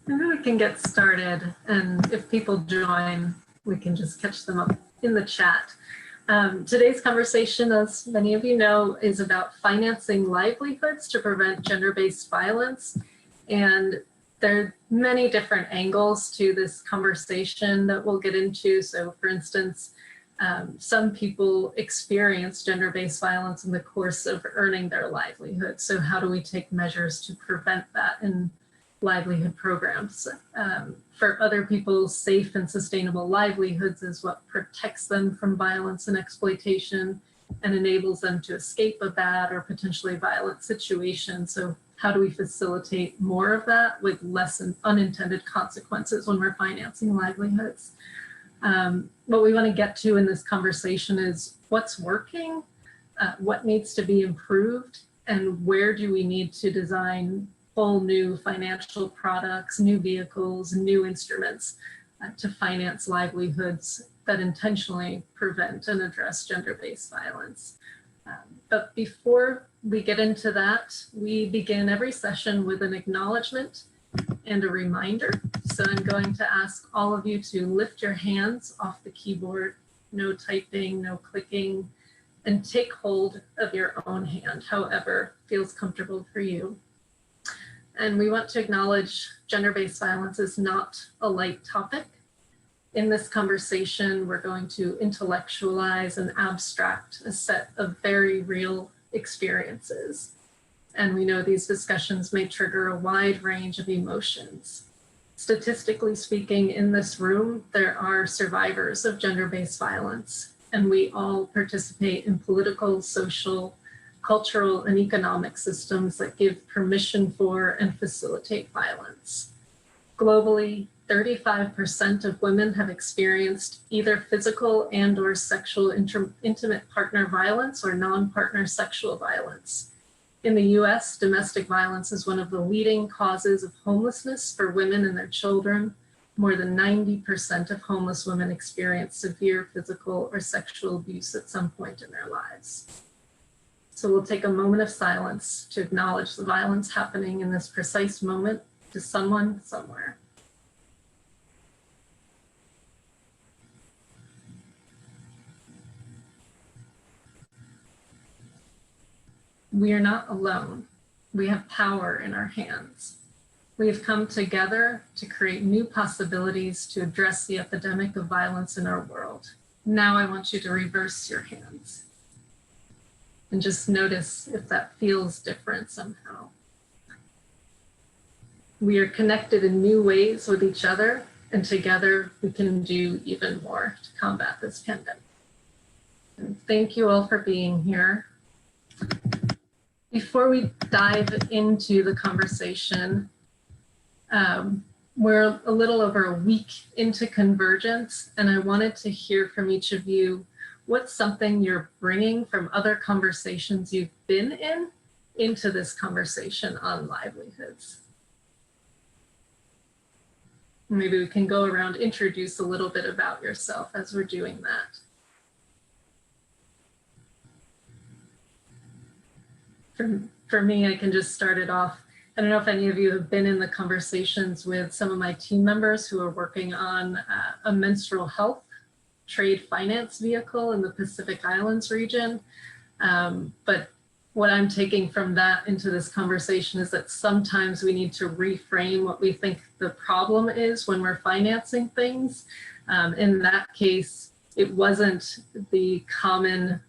Maybe we can get started, and if people join, we can just catch them up in the chat. Today's conversation, as many of you know, is about financing livelihoods to prevent gender-based violence. And there are many different angles to this conversation that we'll get into. So for instance, some people experience gender-based violence in the course of earning their livelihood. So how do we take measures to prevent that in livelihood programs? For other people, safe and sustainable livelihoods is what protects them from violence and exploitation and enables them to escape a bad or potentially violent situation. So how do we facilitate more of that with less unintended consequences when we're financing livelihoods? What we want to get to in this conversation is what's working, what needs to be improved, and where do we need to design whole new financial products, new vehicles, new instruments to finance livelihoods that intentionally prevent and address gender-based violence. But before we get into that, we begin every session with an acknowledgement and a reminder. So I'm going to ask all of you to lift your hands off the keyboard, no typing, no clicking, and take hold of your own hand, however feels comfortable for you. And we want to acknowledge gender-based violence is not a light topic. In this conversation, we're going to intellectualize and abstract a set of very real experiences. And we know these discussions may trigger a wide range of emotions. Statistically speaking, in this room, there are survivors of gender-based violence, and we all participate in political, social, cultural, and economic systems that give permission for and facilitate violence. Globally, 35% of women have experienced either physical and/or sexual intimate partner violence or non-partner sexual violence. In the US, domestic violence is one of the leading causes of homelessness for women and their children. More than 90% of homeless women experience severe physical or sexual abuse at some point in their lives. So we'll take a moment of silence to acknowledge the violence happening in this precise moment to someone somewhere. We are not alone. We have power in our hands. We have come together to create new possibilities to address the epidemic of violence in our world. Now I want you to reverse your hands and just notice if that feels different somehow. We are connected in new ways with each other, and together we can do even more to combat this pandemic. And thank you all for being here. Before we dive into the conversation, we're a little over a week into Convergence, and I wanted to hear from each of you what's something you're bringing from other conversations you've been in into this conversation on livelihoods. Maybe we can go around, introduce a little bit about yourself as we're doing that. For me, I can just start it off. I don't know if any of you have been in the conversations with some of my team members who are working on a menstrual health trade finance vehicle in the Pacific Islands region. But what I'm taking from that into this conversation is that sometimes we need to reframe what we think the problem is when we're financing things. In that case, it wasn't the common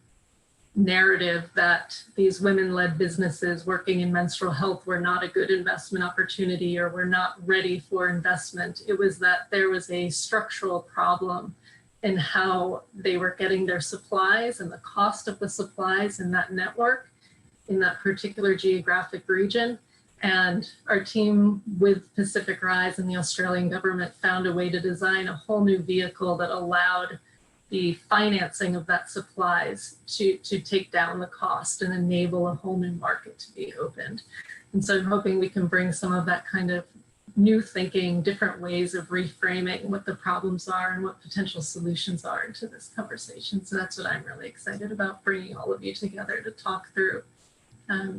narrative that these women-led businesses working in menstrual health were not a good investment opportunity or were not ready for investment. It was that there was a structural problem in how they were getting their supplies and the cost of the supplies in that network, in that particular geographic region. And our team with Pacific Rise and the Australian government found a way to design a whole new vehicle that allowed the financing of that supplies to take down the cost and enable a whole new market to be opened. And so I'm hoping we can bring some of that kind of new thinking, different ways of reframing what the problems are and what potential solutions are into this conversation. So that's what I'm really excited about, bringing all of you together to talk through.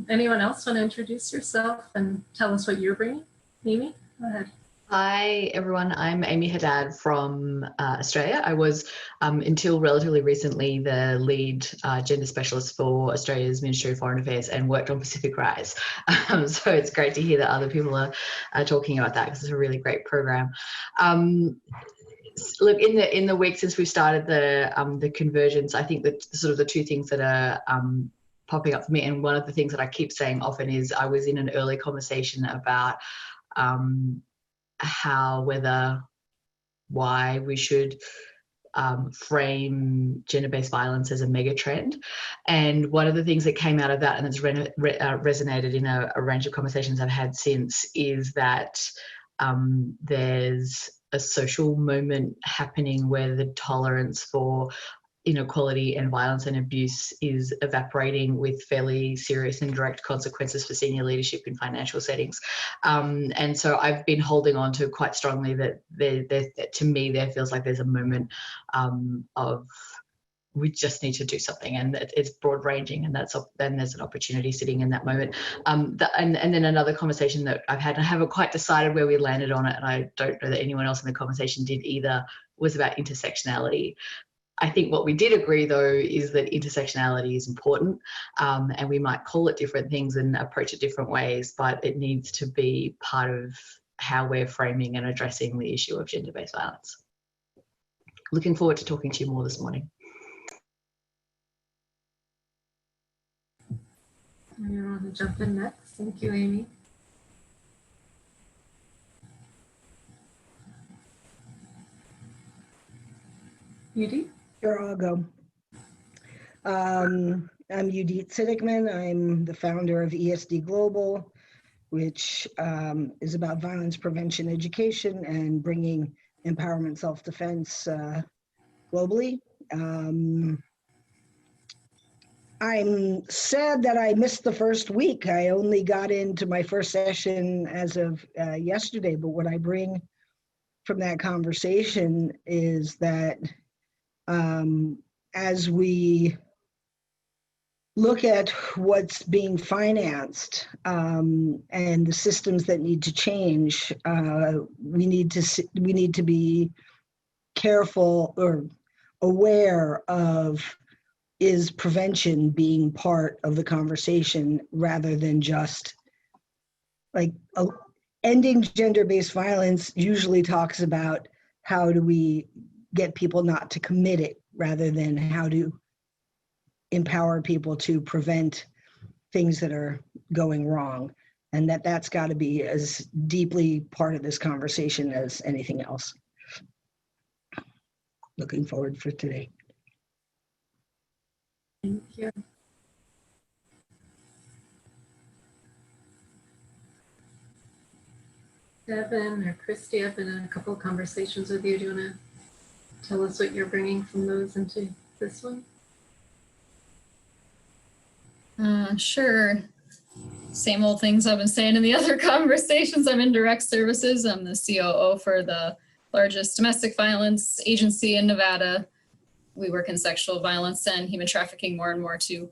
Anyone else want to introduce yourself and tell us what you're bringing? Mimi, go ahead. Hi everyone, I'm Amy Haddad from Australia. I was, until relatively recently, the lead gender specialist for Australia's Ministry of Foreign Affairs and worked on Pacific Rise. So it's great to hear that other people are talking about that because it's a really great program. Look, in the week since we've started the Convergence, I think that sort of the two things that are popping up for me, and one of the things that I keep saying often is I was in an early conversation about why we should frame gender-based violence as a mega trend. And one of the things that came out of that, and it's resonated in a range of conversations I've had since, is that there's a social moment happening where the tolerance for inequality and violence and abuse is evaporating with fairly serious and direct consequences for senior leadership in financial settings. And so I've been holding on to quite strongly that to me there feels like there's a moment of we just need to do something, and it's broad ranging, and then there's an opportunity sitting in that moment. And then another conversation that I've had, and I haven't quite decided where we landed on it, and I don't know that anyone else in the conversation did either, was about intersectionality. I think what we did agree, though, is that intersectionality is important, and we might call it different things and approach it different ways, but it needs to be part of how we're framing and addressing the issue of gender-based violence. Looking forward to talking to you more this morning. You want to jump in next? Thank you, Amy. Yudi? Sure, I'll go. I'm Judith Siddickman. I'm the founder of ESD Global, which is about violence prevention education and bringing empowerment self-defense globally. I'm sad that I missed the first week. I only got into my first session as of yesterday, but what I bring from that conversation is that as we look at what's being financed and the systems that need to change, we need to be careful or aware of, is prevention being part of the conversation rather than just like ending gender-based violence usually talks about how do we get people not to commit it rather than how to empower people to prevent things that are going wrong, and that's got to be as deeply part of this conversation as anything else. Looking forward for today. Thank you. Devin or Christy, I've been in a couple of conversations with you. Do you want to tell us what you're bringing from those into this one? Sure. Same old things I've been saying in the other conversations. I'm in direct services. I'm the COO for the largest domestic violence agency in Nevada. We work in sexual violence and human trafficking more and more too.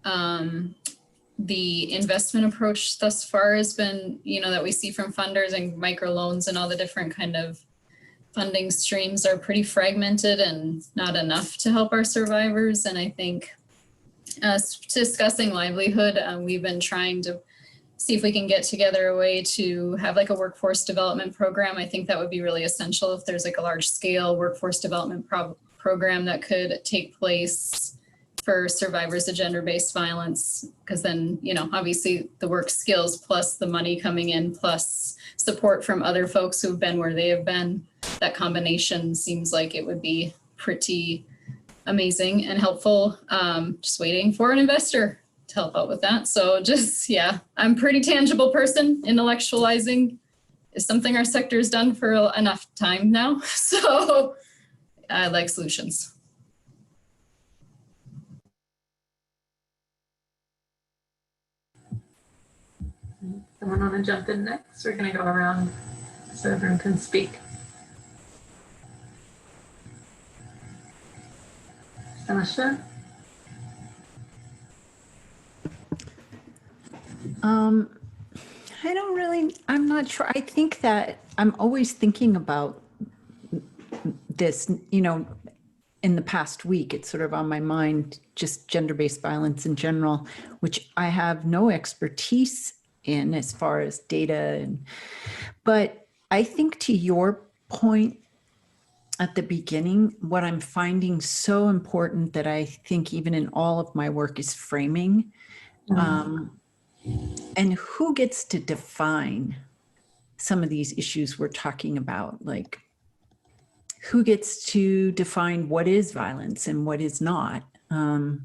The investment approach thus far has been, that we see from funders and microloans and all the different kind of funding streams are pretty fragmented and not enough to help our survivors. And I think discussing livelihood, we've been trying to see if we can get together a way to have like a workforce development program. I think that would be really essential if there's like a large scale workforce development program that could take place for survivors of gender-based violence, because then, obviously the work skills plus the money coming in plus support from other folks who've been where they have been, that combination seems like it would be pretty amazing and helpful. Just waiting for an investor to help out with that. So I'm a pretty tangible person. Intellectualizing is something our sector has done for enough time now. So I like solutions. Someone want to jump in next? We're going to go around so everyone can speak. Sasha? I'm not sure. I think that I'm always thinking about this, in the past week, it's sort of on my mind, just gender-based violence in general, which I have no expertise in as far as data. But I think to your point at the beginning, what I'm finding so important that I think even in all of my work is framing. And who gets to define some of these issues we're talking about? Like, who gets to define what is violence and what is not? I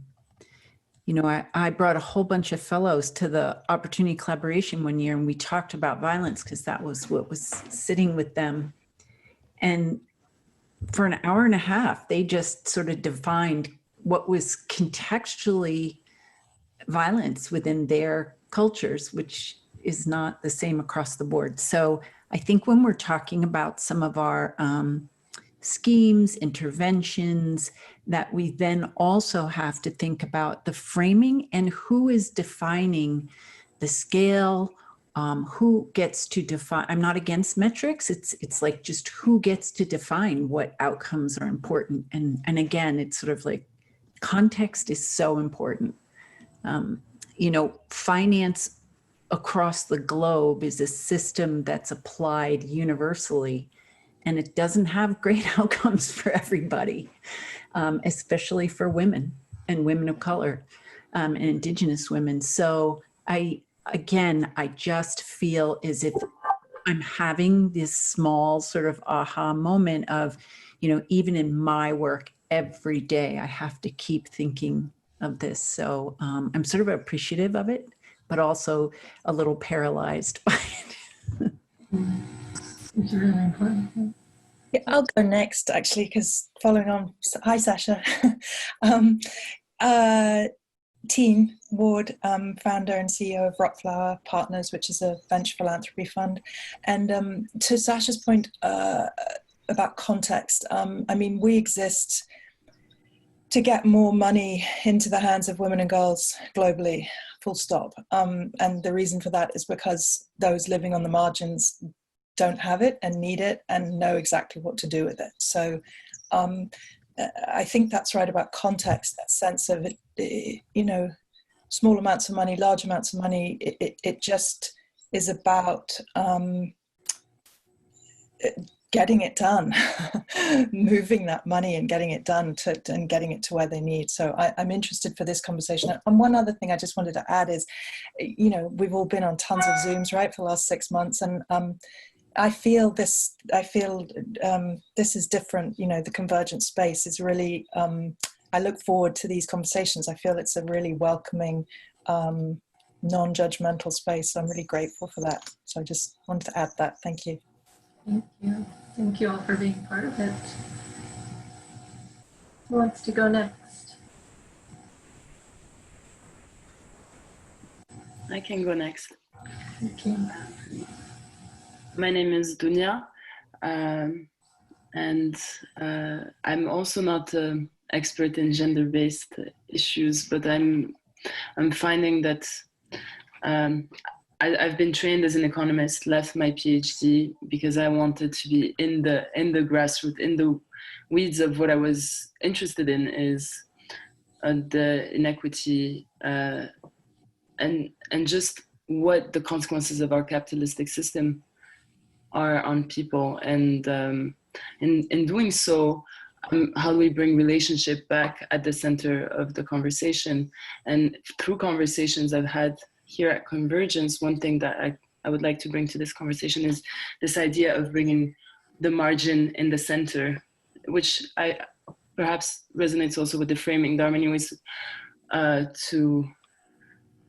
brought a whole bunch of fellows to the Opportunity Collaboration one year, and we talked about violence because that was what was sitting with them. And for an hour and a half, they just sort of defined what was contextually violence within their cultures, which is not the same across the board. So I think when we're talking about some of our schemes, interventions, that we then also have to think about the framing and who is defining the scale, who gets to define. I'm not against metrics. It's like just who gets to define what outcomes are important. And again, it's sort of like context is so important. Finance across the globe is a system that's applied universally, and it doesn't have great outcomes for everybody, especially for women and women of color and Indigenous women. So I just feel as if I'm having this small sort of aha moment of, even in my work every day, I have to keep thinking of this. So I'm sort of appreciative of it, but also a little paralyzed by it. It's really important. Yeah, I'll go next, actually, because following on, hi Sasha, Team Ward, founder and CEO of Rockflower Partners, which is a venture philanthropy fund. And to Sasha's point about context, we exist to get more money into the hands of women and girls globally, full stop. And the reason for that is because those living on the margins don't have it and need it and know exactly what to do with it. So I think that's right about context, that sense of, small amounts of money, large amounts of money. It just is about getting it done, moving that money and getting it done and getting it to where they need. So I'm interested for this conversation. And one other thing I just wanted to add is, we've all been on tons of Zooms, right, for the last 6 months. And I feel this is different. The Convergence space is really, I look forward to these conversations. I feel it's a really welcoming, non-judgmental space. So I'm really grateful for that. So I just wanted to add that. Thank you. Thank you. Thank you all for being part of it. Who wants to go next? I can go next. Okay. My name is Dunya, and I'm also not an expert in gender-based issues, but I'm finding that I've been trained as an economist, left my PhD because I wanted to be in the grassroots, in the weeds of what I was interested in is the inequity and just what the consequences of our capitalistic system are on people. And in doing so, how do we bring relationship back at the center of the conversation? And through conversations I've had here at Convergence, one thing that I would like to bring to this conversation is this idea of bringing the margin in the center, which I perhaps resonates also with the framing. There are many ways to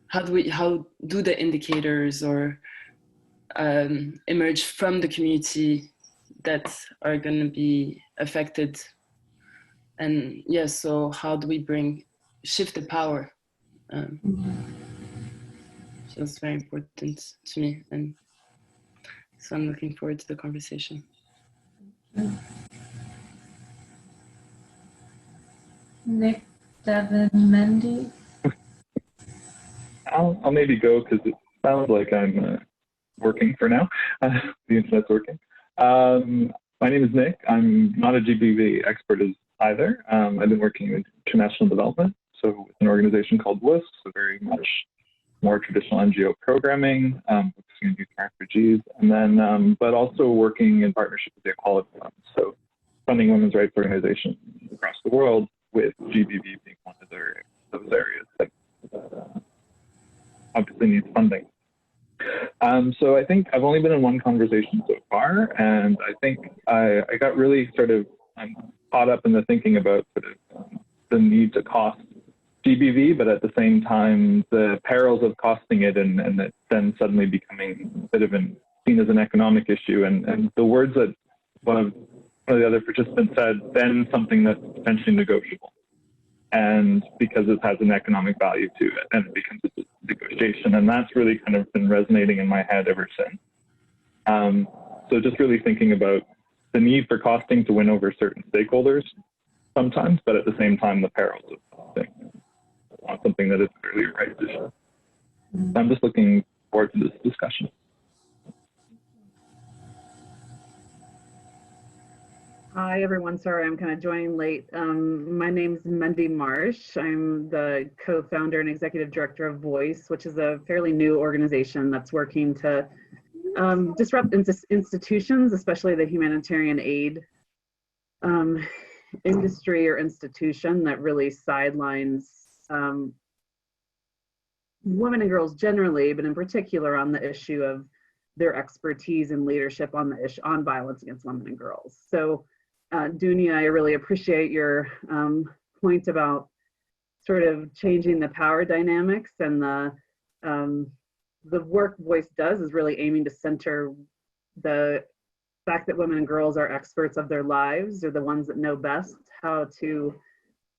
how do the indicators or emerge from the community that are going to be affected. And yes, so how do we shift the power? Feels very important to me, and so I'm looking forward to the conversation. Nick, Devin, Mendy. I'll maybe go because it sounds like I'm working for now. The internet's working. My name is Nick. I'm not a GBV expert either. I've been working in international development, so with an organization called WISC, so very much more traditional NGO programming, focusing on youth and refugees, and then, but also working in partnership with the Equality Fund, so funding women's rights organizations across the world, with GBV being one of those areas that obviously needs funding. So I think I've only been in one conversation so far, and I think I got really sort of caught up in the thinking about sort of the need to cost GBV, but at the same time, the perils of costing it and it then suddenly becoming a bit of seen as an economic issue. And the words that one of the other participants said, then something that's potentially negotiable. And because it has an economic value to it, and it becomes a negotiation. And that's really kind of been resonating in my head ever since. So just really thinking about the need for costing to win over certain stakeholders sometimes, but at the same time, the perils of costing. Not something that is clearly a right issue. I'm just looking forward to this discussion. Hi, everyone. Sorry, I'm kind of joining late. My name is Mendy Marsh. I'm the co-founder and executive director of Voice, which is a fairly new organization that's working to disrupt institutions, especially the humanitarian aid industry or institution that really sidelines women and girls generally, but in particular on the issue of their expertise and leadership on the issue on violence against women and girls. So Dunia, I really appreciate your point about sort of changing the power dynamics, and the work Voice does is really aiming to center the fact that women and girls are experts of their lives, or the ones that know best how to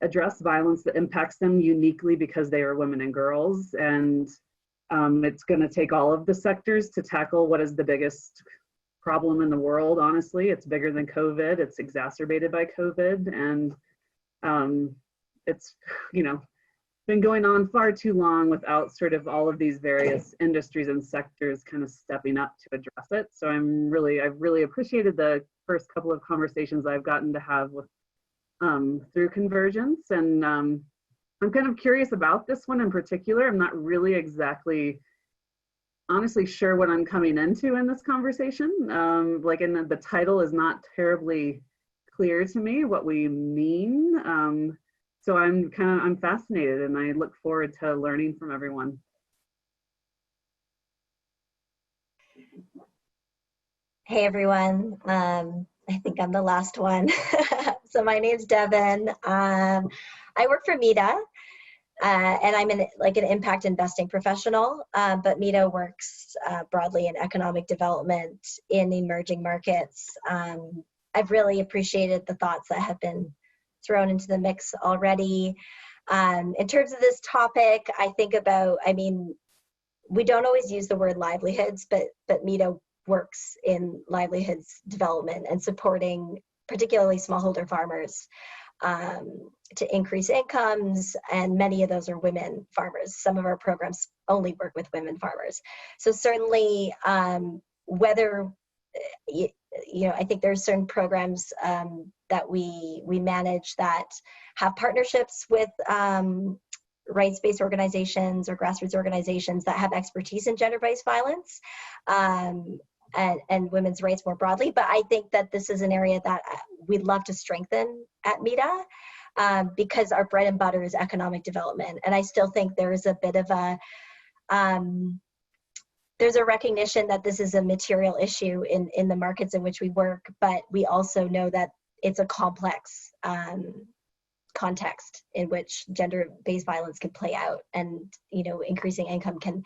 address violence that impacts them uniquely because they are women and girls. And it's going to take all of the sectors to tackle what is the biggest problem in the world. Honestly, it's bigger than COVID. It's exacerbated by COVID, and it's, you know, been going on far too long without sort of all of these various industries and sectors kind of stepping up to address it. So I've really appreciated the first couple of conversations I've gotten to have with through Convergence, and I'm kind of curious about this one in particular. I'm not really exactly honestly sure what I'm coming into in this conversation. Like, and the title is not terribly clear to me what we mean. So I'm fascinated, and I look forward to learning from everyone. Hey everyone, I think I'm the last one. So my name's Devin. I work for META, and I'm an impact investing professional, but META works broadly in economic development in emerging markets. I've really appreciated the thoughts that have been thrown into the mix already. In terms of this topic, I think about, I mean, we don't always use the word livelihoods, but META works in livelihoods development and supporting particularly smallholder farmers to increase incomes, and many of those are women farmers. Some of our programs only work with women farmers. So certainly, whether, you know, I think there's certain programs that we manage that have partnerships with rights-based organizations or grassroots organizations that have expertise in gender-based violence and women's rights more broadly. But I think that this is an area that we'd love to strengthen at META because our bread and butter is economic development. And I still think there is a bit of a, there's a recognition that this is a material issue in the markets in which we work, but we also know that it's a complex context in which gender-based violence can play out, and, you know, increasing income can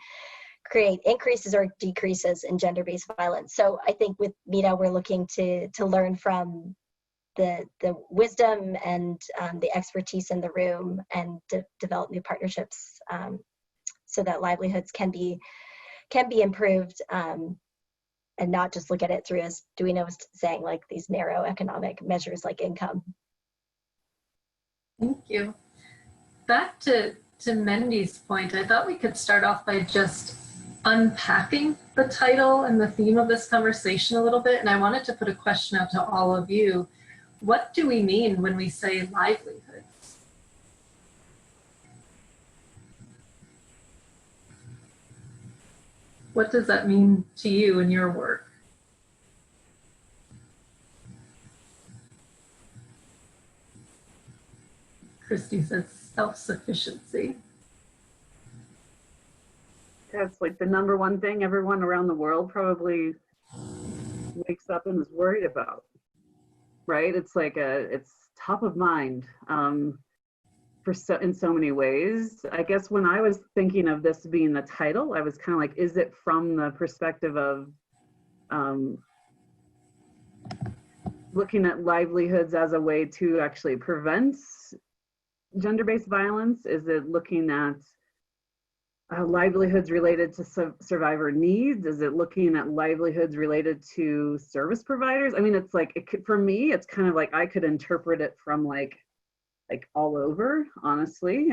create increases or decreases in gender-based violence. So I think with META, we're looking to learn from the wisdom and the expertise in the room, and develop new partnerships so that livelihoods can be improved, and not just look at it through, as Duina was saying, like these narrow economic measures like income. Thank you. Back to Mendy's point, I thought we could start off by just unpacking the title and the theme of this conversation a little bit, and I wanted to put a question out to all of you. What do we mean when we say livelihoods? What does that mean to you in your work? Christy says self-sufficiency. That's like the number one thing everyone around the world probably wakes up and is worried about, right? It's like it's top of mind in so many ways. I guess when I was thinking of this being the title, I was kind of like, is it from the perspective of looking at livelihoods as a way to actually prevent gender-based violence? Is it looking at livelihoods related to survivor needs? Is it looking at livelihoods related to service providers? I mean, it's like, for me, it's kind of like I could interpret it from like all over, honestly,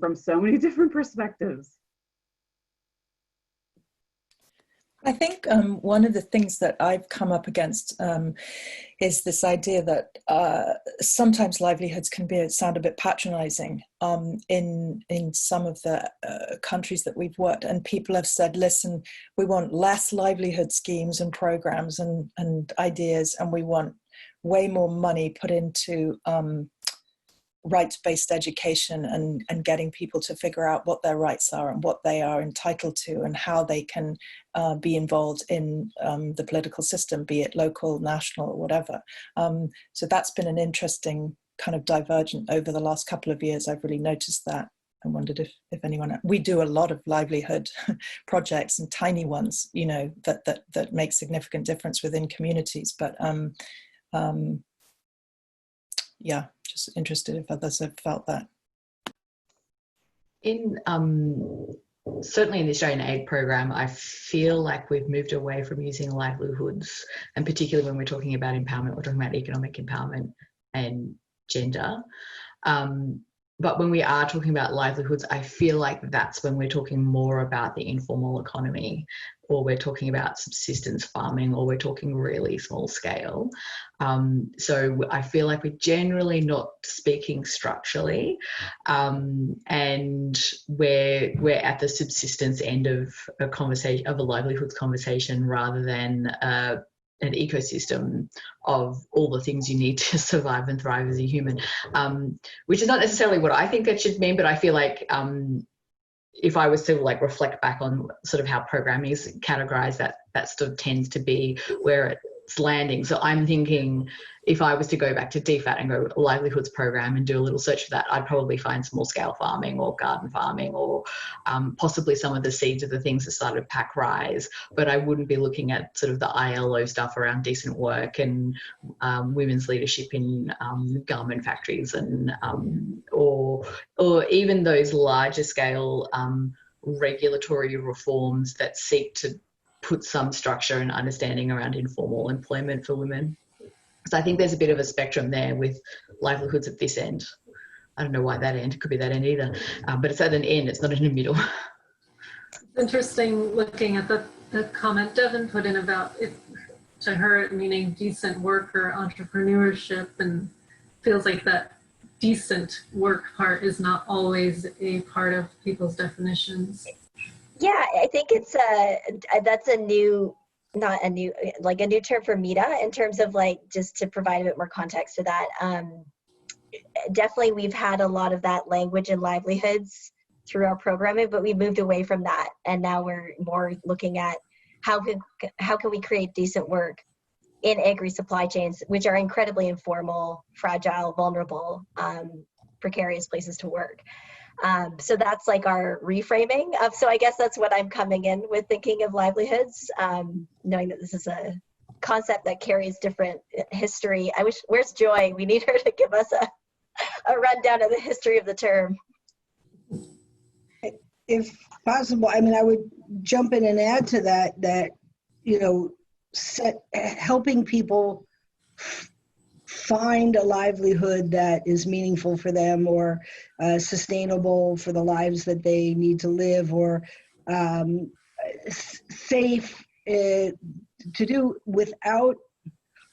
from so many different perspectives. I think one of the things that I've come up against is this idea that sometimes livelihoods can sound a bit patronizing in some of the countries that we've worked, and people have said, listen, we want less livelihood schemes and programs and ideas, and we want way more money put into rights-based education and getting people to figure out what their rights are and what they are entitled to and how they can be involved in the political system, be it local, national, or whatever. So that's been an interesting kind of divergent over the last couple of years. I've really noticed that. I wondered if anyone, we do a lot of livelihood projects and tiny ones, you know, that make significant difference within communities. But yeah, just interested if others have felt that. In certainly in the Australian Aid Program, I feel like we've moved away from using livelihoods, and particularly when we're talking about empowerment, we're talking about economic empowerment and gender. But when we are talking about livelihoods, I feel like that's when we're talking more about the informal economy, or we're talking about subsistence farming, or we're talking really small scale. So I feel like we're generally not speaking structurally, and we're at the subsistence end of a conversation, of a livelihoods conversation, rather than an ecosystem of all the things you need to survive and thrive as a human, which is not necessarily what I think it should mean, but I feel like if I was to like reflect back on sort of how programming is categorized, that sort of tends to be where it's landing. So I'm thinking if I was to go back to DFAT and go livelihoods program and do a little search for that, I'd probably find small scale farming or garden farming, or possibly some of the seeds of the things that started Pack Rise, but I wouldn't be looking at sort of the ILO stuff around decent work and women's leadership in garment factories, and or even those larger scale regulatory reforms that seek to put some structure and understanding around informal employment for women. So I think there's a bit of a spectrum there with livelihoods at this end. I don't know why that end, it could be that end either, but it's at an end, it's not in the middle. It's interesting looking at the comment Devin put in about it, to her meaning decent work or entrepreneurship, and feels like that decent work part is not always a part of people's definitions. Yeah, I think it's that's a new term for META, in terms of like, just to provide a bit more context to that. Definitely we've had a lot of that language and livelihoods through our programming, but we moved away from that, and now we're more looking at how can we create decent work in agri supply chains, which are incredibly informal, fragile, vulnerable, precarious places to work. So that's like our reframing of, so I guess that's what I'm coming in with, thinking of livelihoods, knowing that this is a concept that carries different history. I wish, where's Joy? We need her to give us a rundown of the history of the term. If possible, I mean, I would jump in and add to that, you know, helping people find a livelihood that is meaningful for them, or sustainable for the lives that they need to live, or safe to do without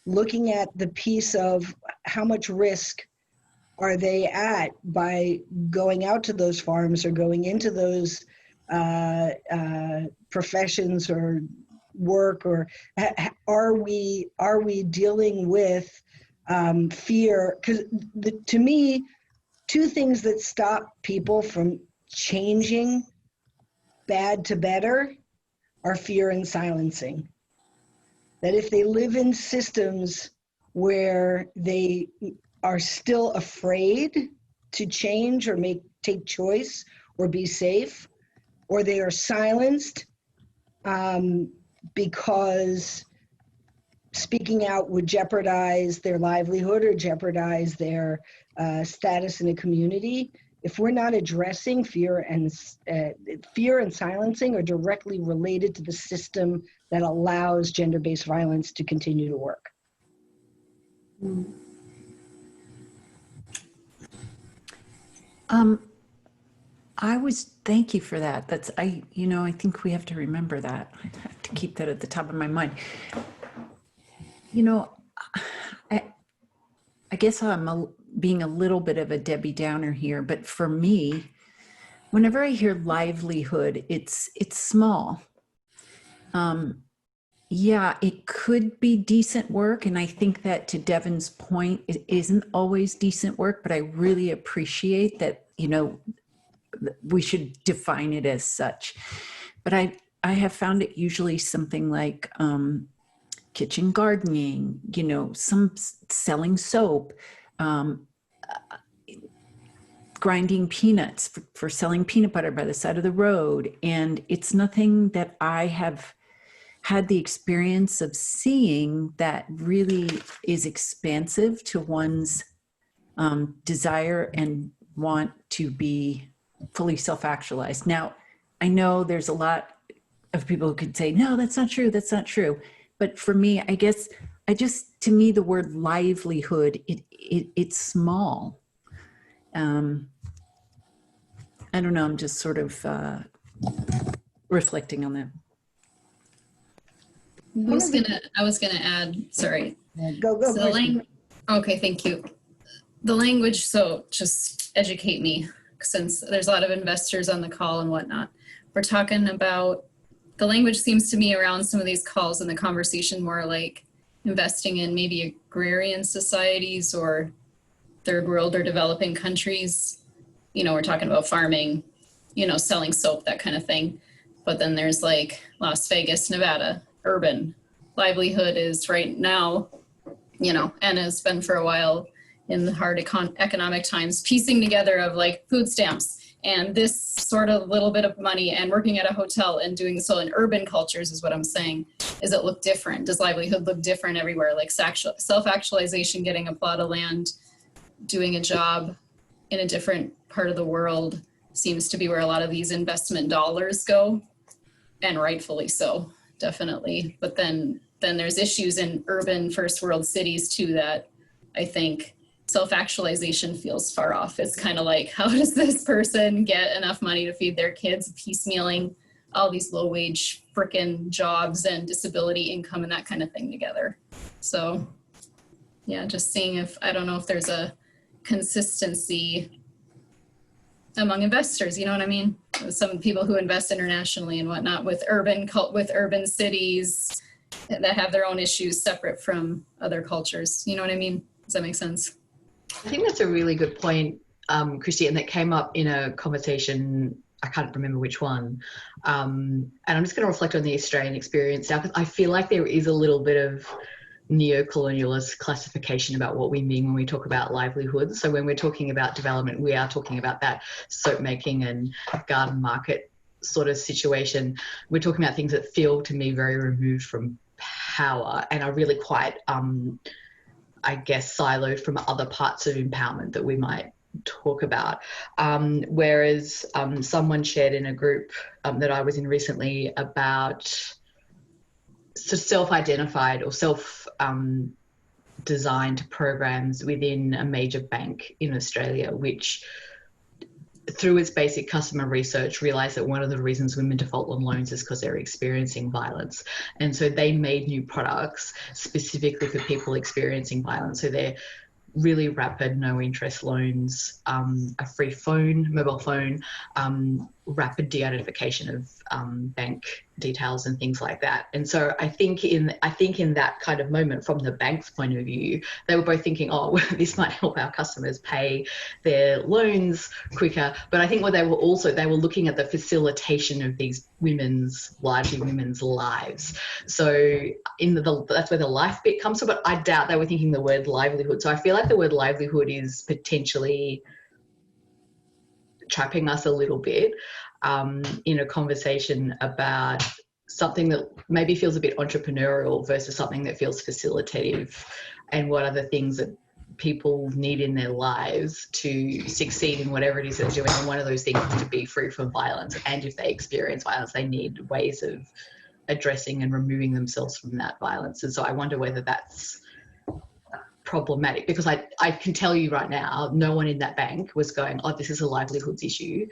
looking at the piece of how much risk are they at by going out to those farms or going into those professions or work, or are we dealing with fear? Because to me, two things that stop people from changing bad to better are fear and silencing. That if they live in systems where they are still afraid to change or take choice or be safe, or they are silenced because speaking out would jeopardize their livelihood or jeopardize their status in a community. If we're not addressing fear and silencing are directly related to the system that allows gender-based violence to continue to work. Thank you for that. I think we have to remember that. I have to keep that at the top of my mind. I guess I'm being a little bit of a Debbie Downer here, but for me, whenever I hear livelihood, it's small. Yeah, it could be decent work. And I think that, to Devin's point, it isn't always decent work, but I really appreciate that, we should define it as such. But I have found it usually something like kitchen gardening, some selling soap, grinding peanuts for selling peanut butter by the side of the road. And it's nothing that I have had the experience of seeing that really is expansive to one's desire and want to be fully self-actualized. Now, I know there's a lot of people who could say, no, that's not true, that's not true. But for me, I guess, to me, the word livelihood, it's small. I don't know, I'm just sort of reflecting on that. I was gonna add, sorry. Go. So okay, thank you. The language, so just educate me, since there's a lot of investors on the call and whatnot. We're talking about, the language seems to me around some of these calls and the conversation more like investing in maybe agrarian societies or third world or developing countries. We're talking about farming, selling soap, that kind of thing. But then there's like Las Vegas, Nevada, urban. Livelihood is right now, and has been for a while in the hard economic times, piecing together of like food stamps and this sort of little bit of money and working at a hotel and doing so in urban cultures is what I'm saying. Does it look different? Does livelihood look different everywhere? Like self-actualization, getting a plot of land, doing a job in a different part of the world seems to be where a lot of these investment dollars go, and rightfully so, definitely. But then there's issues in urban first world cities too that I think self-actualization feels far off. It's kind of like, how does this person get enough money to feed their kids, piecemealing all these low-wage frickin' jobs and disability income and that kind of thing together. So yeah, just seeing if, I don't know if there's a consistency among investors, you know what I mean? Some people who invest internationally and whatnot with urban cities that have their own issues separate from other cultures. You know what I mean? Does that make sense? I think that's a really good point, Christy, and that came up in a conversation, I can't remember which one. And I'm just going to reflect on the Australian experience now, because I feel like there is a little bit of neo-colonialist classification about what we mean when we talk about livelihoods. So when we're talking about development, we are talking about that soap making and garden market sort of situation. We're talking about things that feel to me very removed from power and are really quite, I guess, siloed from other parts of empowerment that we might talk about. Whereas someone shared in a group that I was in recently about self-identified or self-designed programs within a major bank in Australia, which through its basic customer research, realized that one of the reasons women default on loans is because they're experiencing violence. And so they made new products specifically for people experiencing violence. So they're really rapid, no interest loans, a free phone, mobile phone, rapid de-identification of bank details and things like that. And so I think in that kind of moment, from the bank's point of view, they were both thinking, oh, this might help our customers pay their loans quicker. But I think what they were looking at the facilitation of these largely women's lives. So that's where the life bit comes from. But I doubt they were thinking the word livelihood. So I feel like the word livelihood is potentially trapping us a little bit in a conversation about something that maybe feels a bit entrepreneurial versus something that feels facilitative, and what are the things that people need in their lives to succeed in whatever it is they're doing. And one of those things is to be free from violence. And if they experience violence, they need ways of addressing and removing themselves from that violence. And so I wonder whether that's problematic, because I can tell you right now, no one in that bank was going, oh, this is a livelihoods issue.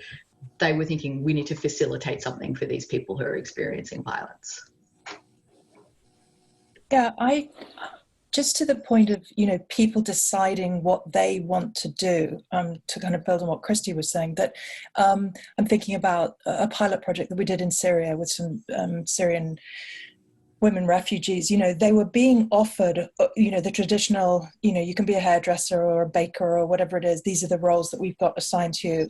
They were thinking, we need to facilitate something for these people who are experiencing violence. Yeah, just to the point of, people deciding what they want to do, to kind of build on what Christy was saying, that I'm thinking about a pilot project that we did in Syria with some Syrian women refugees. They were being offered, the traditional, you can be a hairdresser or a baker or whatever it is. These are the roles that we've got assigned to you.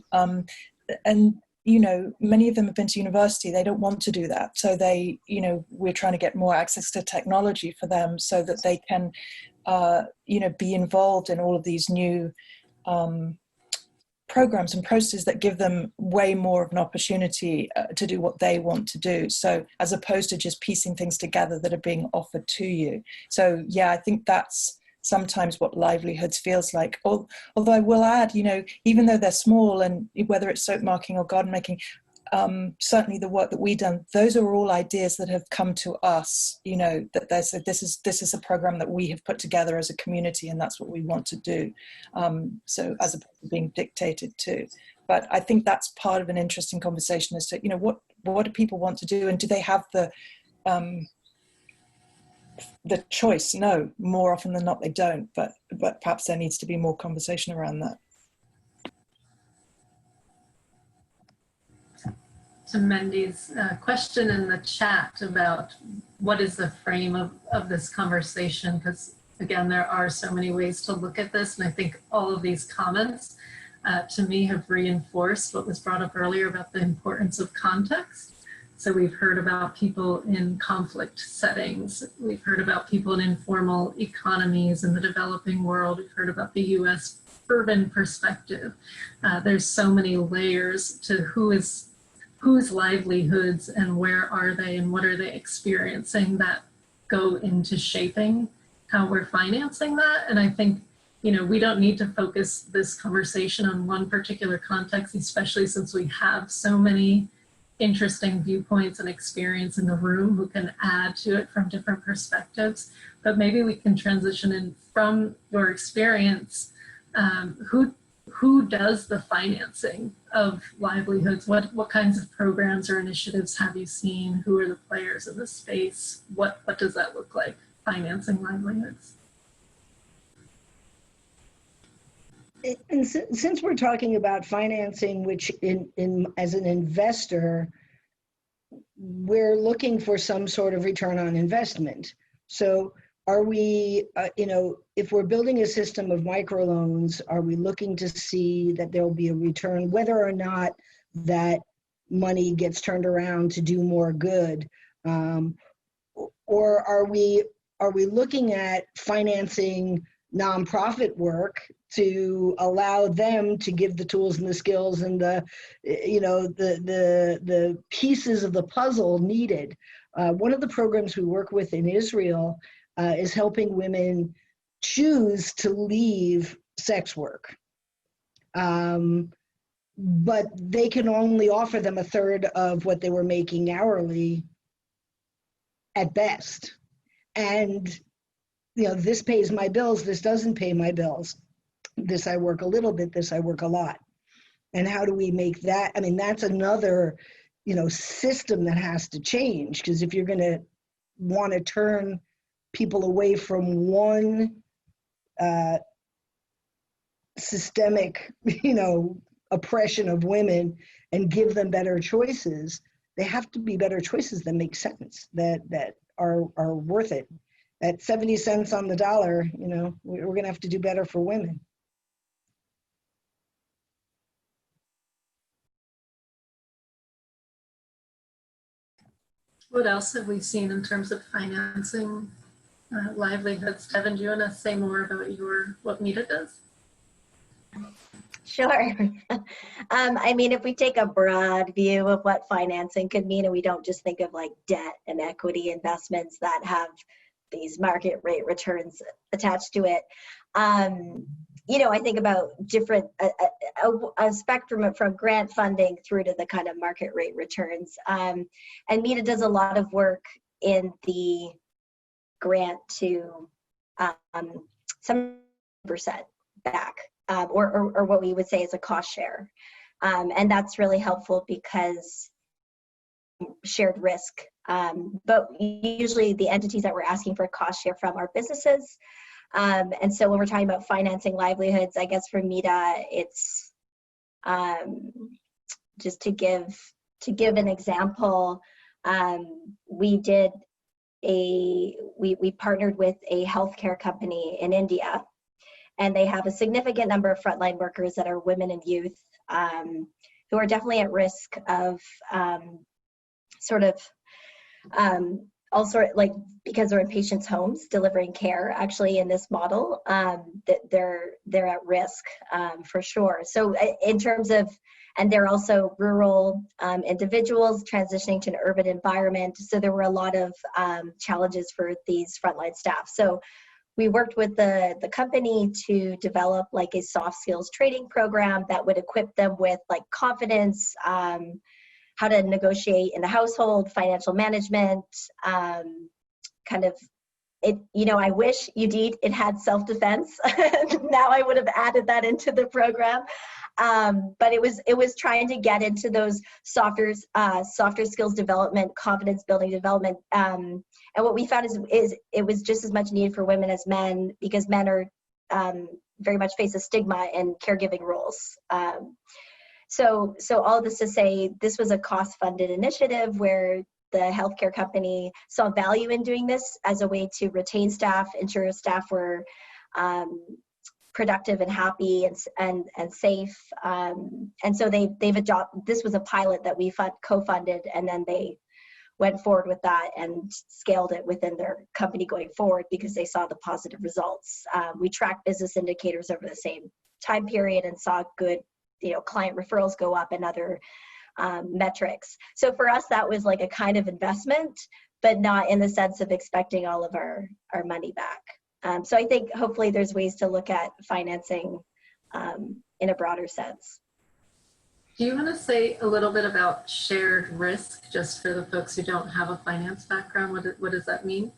And many of them have been to university. They don't want to do that. So we're trying to get more access to technology for them so that they can, be involved in all of these new programs and processes that give them way more of an opportunity to do what they want to do. So as opposed to just piecing things together that are being offered to you. So yeah, I think that's sometimes what livelihoods feels like. Although I will add, even though they're small, and whether it's soap marking or garden making, certainly the work that we've done, those are all ideas that have come to us, that this is a program that we have put together as a community, and that's what we want to do. So as opposed to being dictated to. But I think that's part of an interesting conversation as to, what do people want to do, and do they have the choice? No, more often than not they don't, but perhaps there needs to be more conversation around that. To Mendy's question in the chat about what is the frame of this conversation, because again, there are so many ways to look at this, and I think all of these comments to me have reinforced what was brought up earlier about the importance of context. So we've heard about people in conflict settings. We've heard about people in informal economies in the developing world. We've heard about the US urban perspective. There's so many layers to whose livelihoods and where are they and what are they experiencing that go into shaping how we're financing that. And I think, we don't need to focus this conversation on one particular context, especially since we have so many interesting viewpoints and experience in the room who can add to it from different perspectives. But maybe we can transition in from your experience, who does the financing of livelihoods? What kinds of programs or initiatives have you seen? Who are the players in this space? What does that look like, financing livelihoods? And since we're talking about financing, which as an investor, we're looking for some sort of return on investment. So are we, if we're building a system of microloans, are we looking to see that there'll be a return, whether or not that money gets turned around to do more good? Or are we looking at financing nonprofit work to allow them to give the tools and the skills and the pieces of the puzzle needed? One of the programs we work with in Israel is helping women choose to leave sex work. But they can only offer them a third of what they were making hourly at best. And, this pays my bills, this doesn't pay my bills. This I work a little bit, this I work a lot. And how do we make that? I mean, that's another, system that has to change, because if you're going to want to turn people away from one systemic, oppression of women and give them better choices, they have to be better choices that make sense, that are worth it. At 70 cents on the dollar, we're going to have to do better for women. What else have we seen in terms of financing livelihoods? Devin, do you want to say more about what MEDA does? Sure. I mean, if we take a broad view of what financing could mean, and we don't just think of like debt and equity investments that have these market rate returns attached to it, I think about different, a spectrum from grant funding through to the kind of market rate returns. And MEDA does a lot of work in the grant to 7% back, or what we would say is a cost share. And that's really helpful because shared risk. But usually the entities that we're asking for a cost share from are businesses. And so when we're talking about financing livelihoods, I guess for MEDA, it's just to give an example, we partnered with a healthcare company in India, and they have a significant number of frontline workers that are women and youth who are definitely at risk of because they're in patients' homes delivering care. Actually, in this model, that they're at risk for sure. So in terms of, and they're also rural individuals transitioning to an urban environment. So there were a lot of challenges for these frontline staff. So we worked with the company to develop like a soft skills training program that would equip them with like confidence, how to negotiate in the household, financial management, kind of it, I wish it had self-defense. Now I would have added that into the program. But it was trying to get into those softer skills development, confidence building development. And what we found is it was just as much needed for women as men, because men are very much face a stigma in caregiving roles. So all this to say, this was a cost-funded initiative where the healthcare company saw value in doing this as a way to retain staff, ensure staff were productive and happy and safe. And so they've adopted, this was a pilot that we co-funded, and then they went forward with that and scaled it within their company going forward because they saw the positive results. We tracked business indicators over the same time period and saw good client referrals go up and other metrics. So for us, that was like a kind of investment, but not in the sense of expecting all of our money back. So I think hopefully there's ways to look at financing in a broader sense. Do you want to say a little bit about shared risk, just for the folks who don't have a finance background? What does that mean?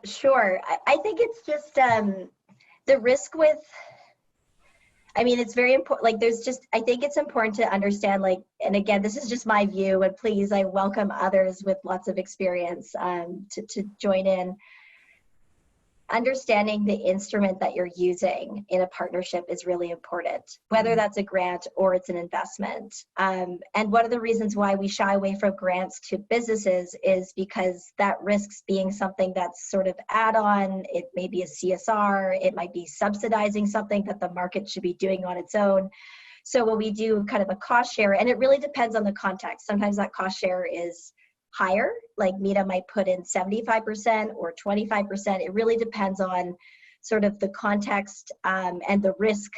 Sure. I think it's just the risk with, it's very important. Like I think it's important to understand, and again, this is just my view, and please, I welcome others with lots of experience to join in. Understanding the instrument that you're using in a partnership is really important, whether that's a grant or it's an investment. And one of the reasons why we shy away from grants to businesses is because that risks being something that's sort of add-on. It may be a CSR, it might be subsidizing something that the market should be doing on its own. So when we do kind of a cost share, and it really depends on the context. Sometimes that cost share is higher, like MEDA might put in 75% or 25%. It really depends on sort of the context and the risk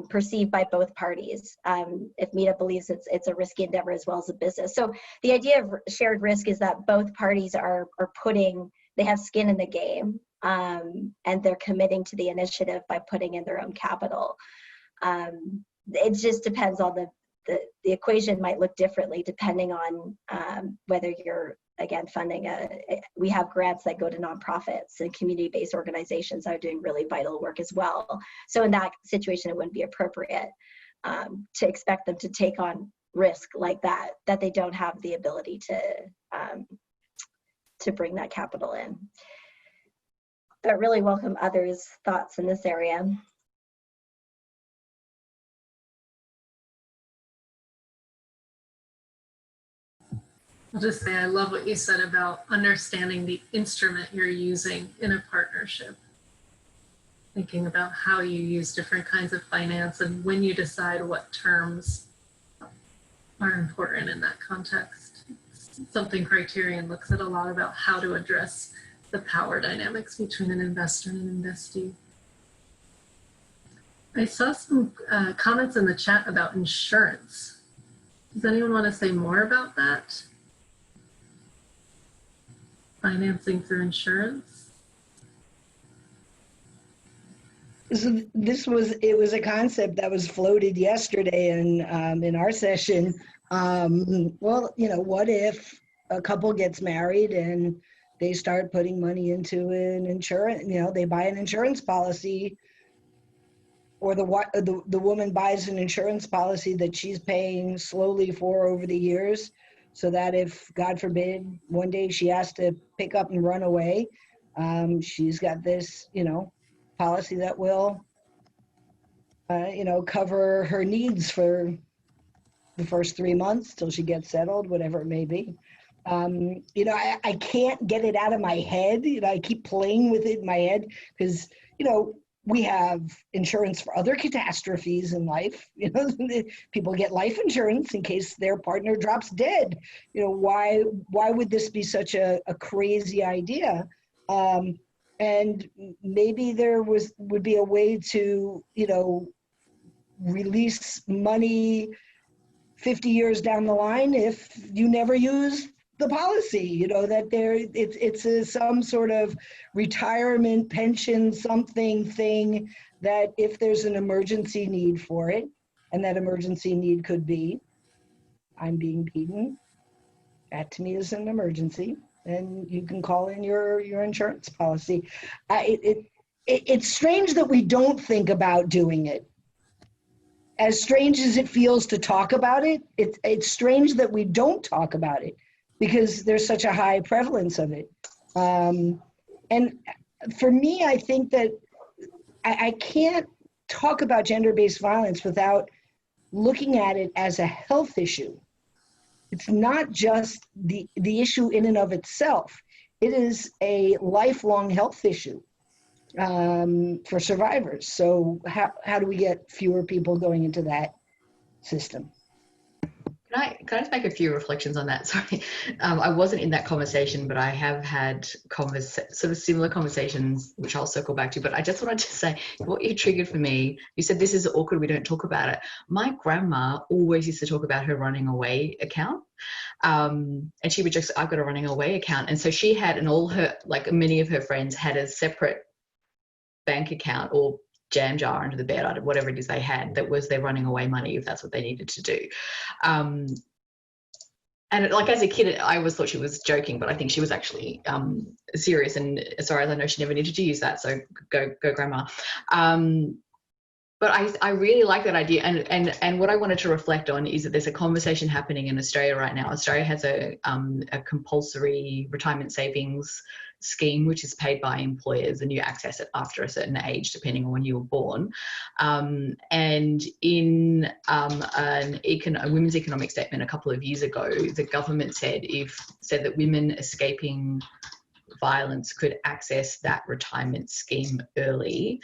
perceived by both parties. If MEDA believes it's a risky endeavor as well as a business. So the idea of shared risk is that both parties are they have skin in the game, and they're committing to the initiative by putting in their own capital. It just depends on the equation might look differently depending on whether you're again, funding. We have grants that go to nonprofits and community-based organizations that are doing really vital work as well. So in that situation, it wouldn't be appropriate to expect them to take on risk like that they don't have the ability to bring that capital in. But really welcome others' thoughts in this area. I'll just say I love what you said about understanding the instrument you're using in a partnership. Thinking about how you use different kinds of finance and when you decide what terms are important in that context. It's something Criterion looks at a lot about how to address the power dynamics between an investor and an investee. I saw some comments in the chat about insurance. Does anyone want to say more about that? Financing through insurance? So it was a concept that was floated yesterday in our session. Well, what if a couple gets married and they start putting money into an insurance, they buy an insurance policy, or the woman buys an insurance policy that she's paying slowly for over the years, so that if, God forbid, one day she has to pick up and run away, she's got this, policy that will, cover her needs for the first 3 months till she gets settled, whatever it may be. I can't get it out of my head. I keep playing with it in my head because, we have insurance for other catastrophes in life. People get life insurance in case their partner drops dead. Why would this be such a crazy idea? And maybe there would be a way to, release money 50 years down the line if you never use the policy, that it's some sort of retirement pension something thing that if there's an emergency need for it, and that emergency need could be, I'm being beaten, that to me is an emergency, and you can call in your insurance policy. It's strange that we don't think about doing it. As strange as it feels to talk about it, it's strange that we don't talk about it, because there's such a high prevalence of it. And for me, I think that I can't talk about gender-based violence without looking at it as a health issue. It's not just the issue in and of itself. It is a lifelong health issue for survivors. So how do we get fewer people going into that system? Can I just make a few reflections on that? Sorry, I wasn't in that conversation, but I have had sort of similar conversations, which I'll circle back to. But I just wanted to say, what you triggered for me, you said this is awkward, we don't talk about it. My grandma always used to talk about her running away account. And she would just, I've got a running away account. And so she had, and all her, like many of her friends had a separate bank account or jam jar under the bed, whatever it is they had, that was their running away money if that's what they needed to do. And as a kid, I always thought she was joking, but I think she was actually serious. And as far as I know, she never needed to use that. So go grandma. But I really like that idea. And what I wanted to reflect on is that there's a conversation happening in Australia right now. Australia has a compulsory retirement savings scheme, which is paid by employers, and you access it after a certain age, depending on when you were born. And in a women's economic statement a couple of years ago, the government said that women escaping violence could access that retirement scheme early,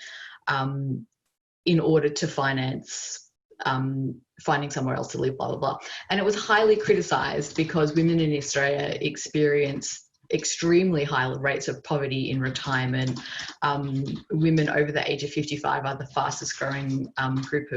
in order to finance finding somewhere else to live, blah, blah, blah. And it was highly criticised because women in Australia experience extremely high rates of poverty in retirement. Women over the age of 55 are the fastest growing group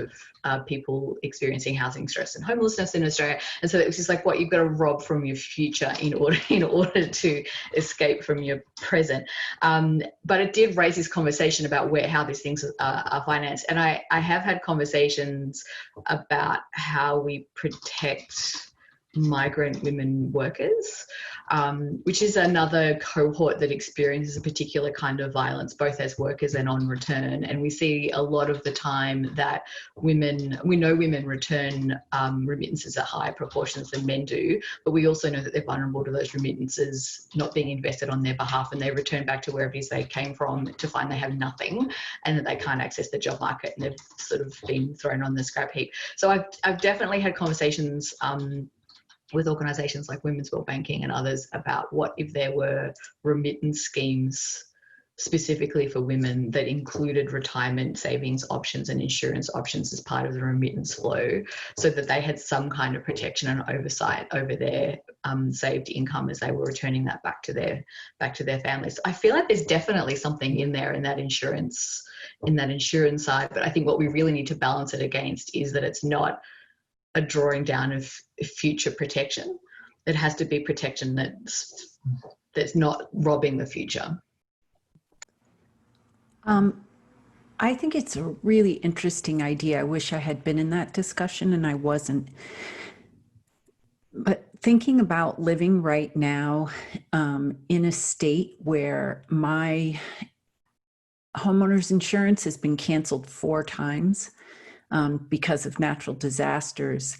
of people experiencing housing stress and homelessness in Australia. And so it was just like, what, you've got to rob from your future in order to escape from your present. But it did raise this conversation about how these things are financed. And I have had conversations about how we protect migrant women workers, which is another cohort that experiences a particular kind of violence, both as workers and on return. And we see a lot of the time that we know women return remittances at higher proportions than men do, but we also know that they're vulnerable to those remittances not being invested on their behalf, and they return back to wherever it is they came from to find they have nothing and that they can't access the job market, and they've sort of been thrown on the scrap heap. So I've definitely had conversations with organisations like Women's World Banking and others about what if there were remittance schemes specifically for women that included retirement savings options and insurance options as part of the remittance flow, so that they had some kind of protection and oversight over their saved income as they were returning that back to their families. I feel like there's definitely something in there in that insurance side, but I think what we really need to balance it against is that it's not a drawing down of future protection. It has to be protection that's not robbing the future. I think it's a really interesting idea. I wish I had been in that discussion and I wasn't. But thinking about living right now in a state where my homeowner's insurance has been canceled 4 times, because of natural disasters.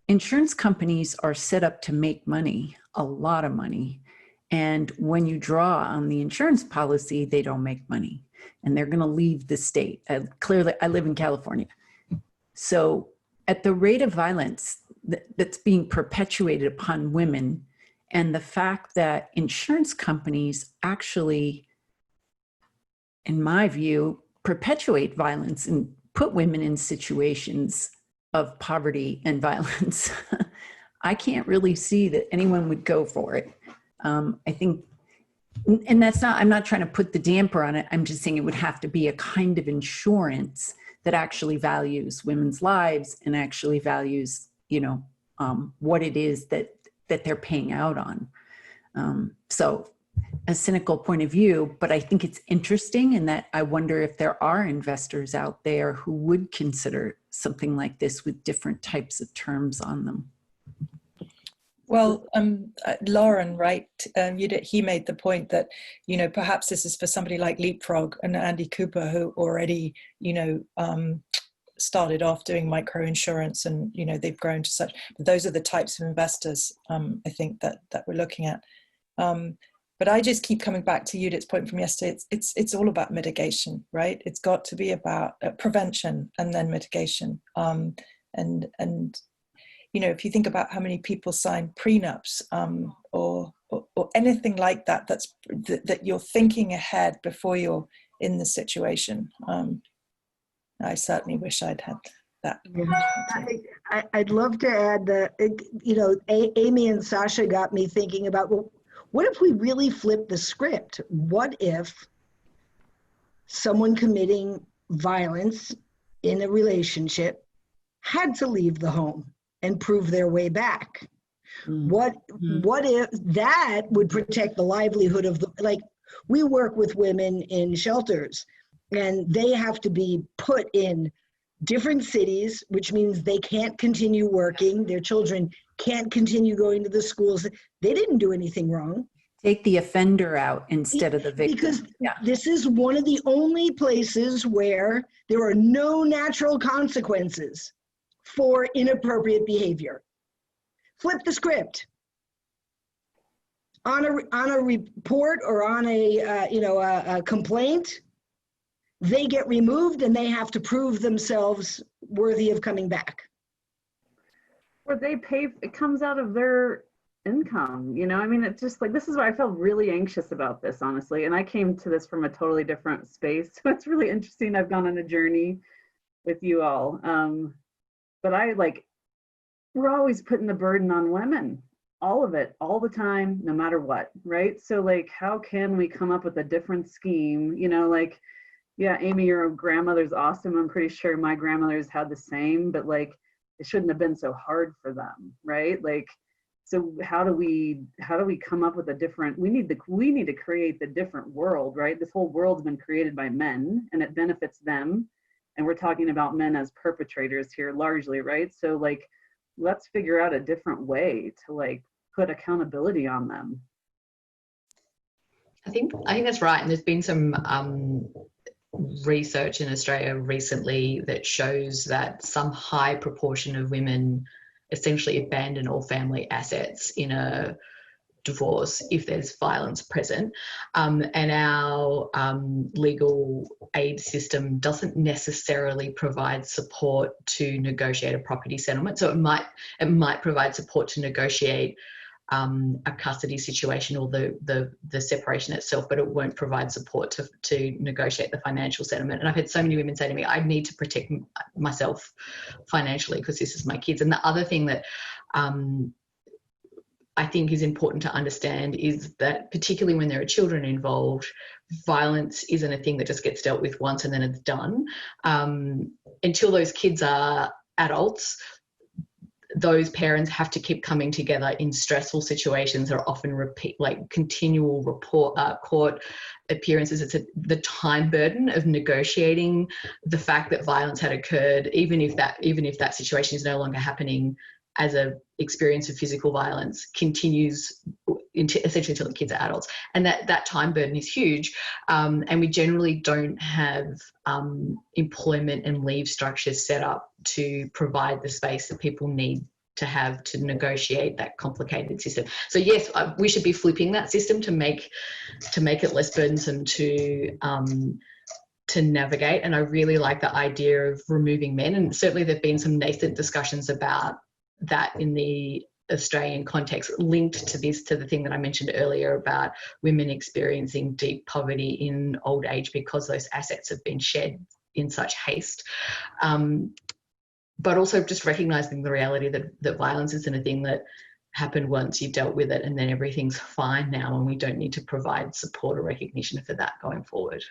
Insurance companies are set up to make money, a lot of money. And when you draw on the insurance policy, they don't make money and they're going to leave the state. Clearly, I live in California. So at the rate of violence that's being perpetuated upon women, and the fact that insurance companies actually, in my view, perpetuate violence and put women in situations of poverty and violence, I can't really see that anyone would go for it. I think, and that's not, I'm not trying to put the damper on it. I'm just saying it would have to be a kind of insurance that actually values women's lives and actually values, what it is that they're paying out on. So a cynical point of view, but I think it's interesting in that I wonder if there are investors out there who would consider something like this with different types of terms on them. Well, Lauren, right, he made the point that, perhaps this is for somebody like Leapfrog and Andy Cooper, who already, started off doing micro insurance and, they've grown to such, those are the types of investors, I think that we're looking at. But I just keep coming back to Judith's point from yesterday. It's all about mitigation, right? It's got to be about prevention and then mitigation. And if you think about how many people sign prenups or anything like that, that you're thinking ahead before you're in the situation. I certainly wish I'd had that. Yeah. I'd love to add that, Amy and Sasha got me thinking about, well, what if we really flip the script? What if someone committing violence in a relationship had to leave the home and prove their way back? What if that would protect the livelihood of we work with women in shelters and they have to be put in different cities, which means they can't continue working. Their children can't continue going to the schools. They didn't do anything wrong. Take the offender out instead of the victim. Because this is one of the only places where there are no natural consequences for inappropriate behavior. Flip the script. On a report or on a complaint, they get removed and they have to prove themselves worthy of coming back. Or they pay, it comes out of their income, it's just like, this is why I felt really anxious about this, honestly. And I came to this from a totally different space. So it's really interesting. I've gone on a journey with you all. But we're always putting the burden on women, all of it, all the time, no matter what, right? So how can we come up with a different scheme? Yeah, Amy, your grandmother's awesome. I'm pretty sure my grandmother's had the same, but it shouldn't have been so hard for them, right? So how do we come up with a different, we need to create the different world, right? This whole world's been created by men and it benefits them. And we're talking about men as perpetrators here largely, right? So let's figure out a different way to like put accountability on them. I think that's right. And there's been some research in Australia recently that shows that some high proportion of women essentially abandon all family assets in a divorce if there's violence present, and our legal aid system doesn't necessarily provide support to negotiate a property settlement. So it might provide support to negotiate a custody situation or the separation itself, but it won't provide support to negotiate the financial settlement. And I've had so many women say to me, I need to protect myself financially because this is my kids. And the other thing that I think is important to understand is that particularly when there are children involved, violence isn't a thing that just gets dealt with once and then it's done. Until those kids are adults, those parents have to keep coming together in stressful situations that are often continual court appearances. It's the time burden of negotiating the fact that violence had occurred, even if that situation is no longer happening as a experience of physical violence, continues essentially until the kids are adults. And that time burden is huge. And we generally don't have employment and leave structures set up to provide the space that people need to have to negotiate that complicated system. So yes, we should be flipping that system to make it less burdensome to navigate. And I really like the idea of removing men. And certainly there've been some nascent discussions about that in the Australian context, linked to the thing that I mentioned earlier about women experiencing deep poverty in old age because those assets have been shed in such haste. But also just recognising the reality that violence isn't a thing that happened once, you've dealt with it, and then everything's fine now, and we don't need to provide support or recognition for that going forward.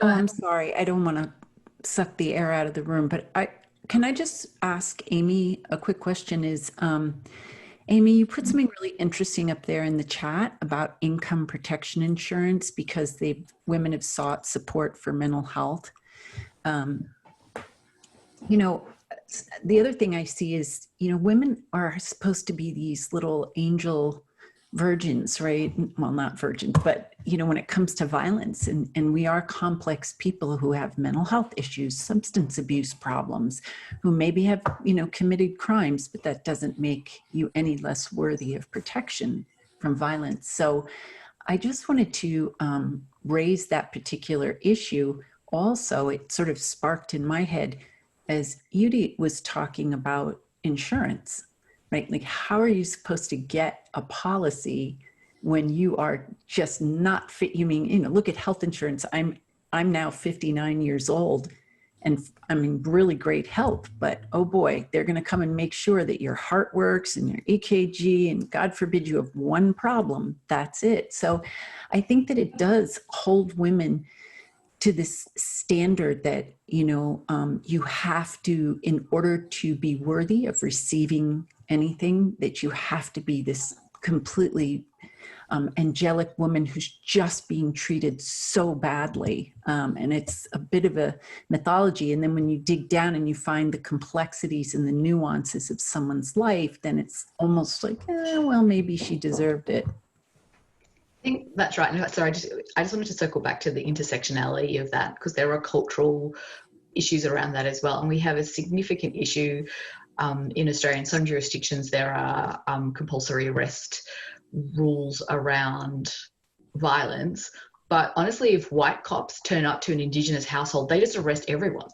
I'm sorry, I don't want to suck the air out of the room, but can I just ask Amy a quick question? Amy, you put something really interesting up there in the chat about income protection insurance because women have sought support for mental health. The other thing I see is, women are supposed to be these little angel virgins, right? Well, not virgins, but when it comes to violence, and we are complex people who have mental health issues, substance abuse problems, who maybe have, committed crimes, but that doesn't make you any less worthy of protection from violence. So I just wanted to raise that particular issue. Also, it sort of sparked in my head as Yudi was talking about insurance, right? Like, how are you supposed to get a policy when you are just not fit? You mean, look at health insurance. I'm now 59 years old and I'm in really great health, but oh boy, they're going to come and make sure that your heart works and your EKG, and God forbid you have one problem, that's it. So I think that it does hold women to this standard that, you have to, in order to be worthy of receiving anything, that you have to be this completely angelic woman who's just being treated so badly. And it's a bit of a mythology. And then when you dig down and you find the complexities and the nuances of someone's life, then it's almost like, well, maybe she deserved it. I think that's right. No, sorry, I just wanted to circle back to the intersectionality of that, because there are cultural issues around that as well. And we have a significant issue in Australia. In some jurisdictions, there are compulsory arrest rules around violence. But honestly, if white cops turn up to an Indigenous household, they just arrest everyone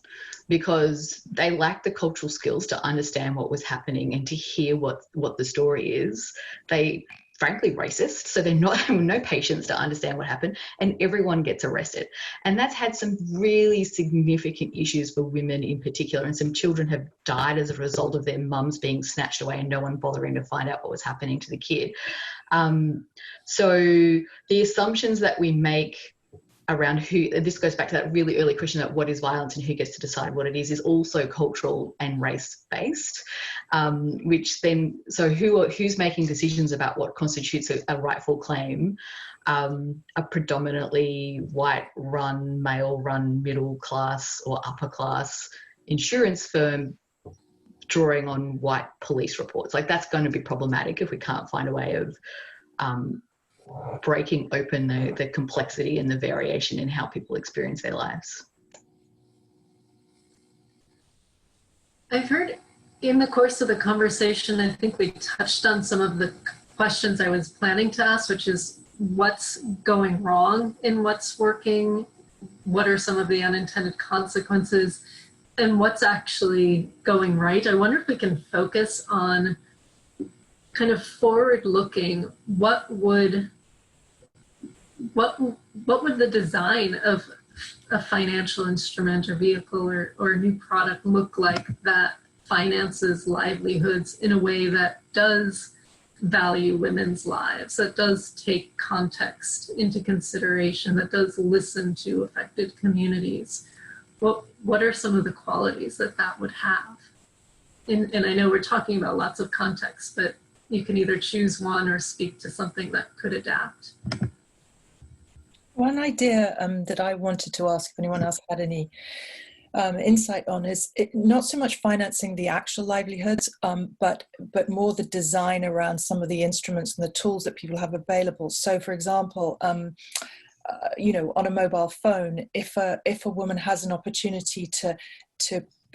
because they lack the cultural skills to understand what was happening and to hear what the story is. They frankly racist, so they're not having no patience to understand what happened, and everyone gets arrested. And that's had some really significant issues for women in particular, and some children have died as a result of their mums being snatched away and no one bothering to find out what was happening to the kid. So the assumptions that we make around who, this goes back to that really early question about what is violence and who gets to decide what it is also cultural and race-based, which then, so who's making decisions about what constitutes a rightful claim? A predominantly white-run, male-run, middle-class or upper-class insurance firm drawing on white police reports. Like, that's going to be problematic if we can't find a way of breaking open the complexity and the variation in how people experience their lives. I've heard in the course of the conversation, I think we touched on some of the questions I was planning to ask, which is what's going wrong in what's working, what are some of the unintended consequences, and what's actually going right. I wonder if we can focus on kind of forward-looking, what would the design of a financial instrument or vehicle or new product look like that finances livelihoods in a way that does value women's lives, that does take context into consideration, that does listen to affected communities? What are some of the qualities that would have? And I know we're talking about lots of context, but you can either choose one or speak to something that could adapt. One idea that I wanted to ask if anyone else had any insight on is not so much financing the actual livelihoods, but more the design around some of the instruments and the tools that people have available. So, for example, you know, on a mobile phone, if a woman has an opportunity to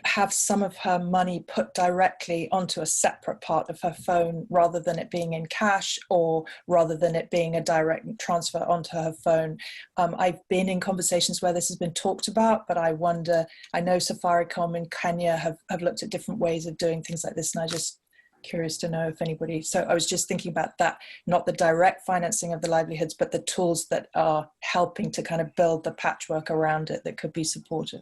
have some of her money put directly onto a separate part of her phone rather than it being in cash or rather than it being a direct transfer onto her phone. I've been in conversations where this has been talked about, but I wonder, I know Safaricom in Kenya have looked at different ways of doing things like this, and I'm just curious to know if anybody, so I was just thinking about that, not the direct financing of the livelihoods, but the tools that are helping to kind of build the patchwork around it that could be supportive.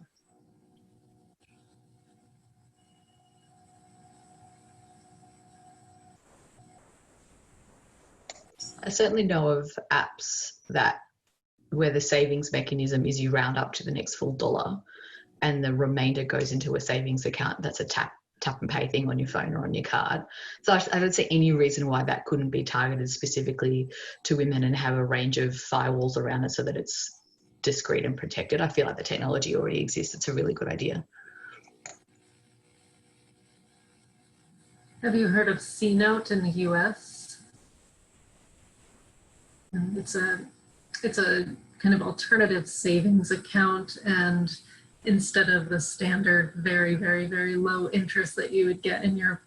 I certainly know of apps where the savings mechanism is you round up to the next full dollar and the remainder goes into a savings account. That's a tap and pay thing on your phone or on your card. So I don't see any reason why that couldn't be targeted specifically to women and have a range of firewalls around it so that it's discreet and protected. I feel like the technology already exists. It's a really good idea. Have you heard of C-Note in the US? It's a kind of alternative savings account, and instead of the standard very, very, very low interest that you would get in your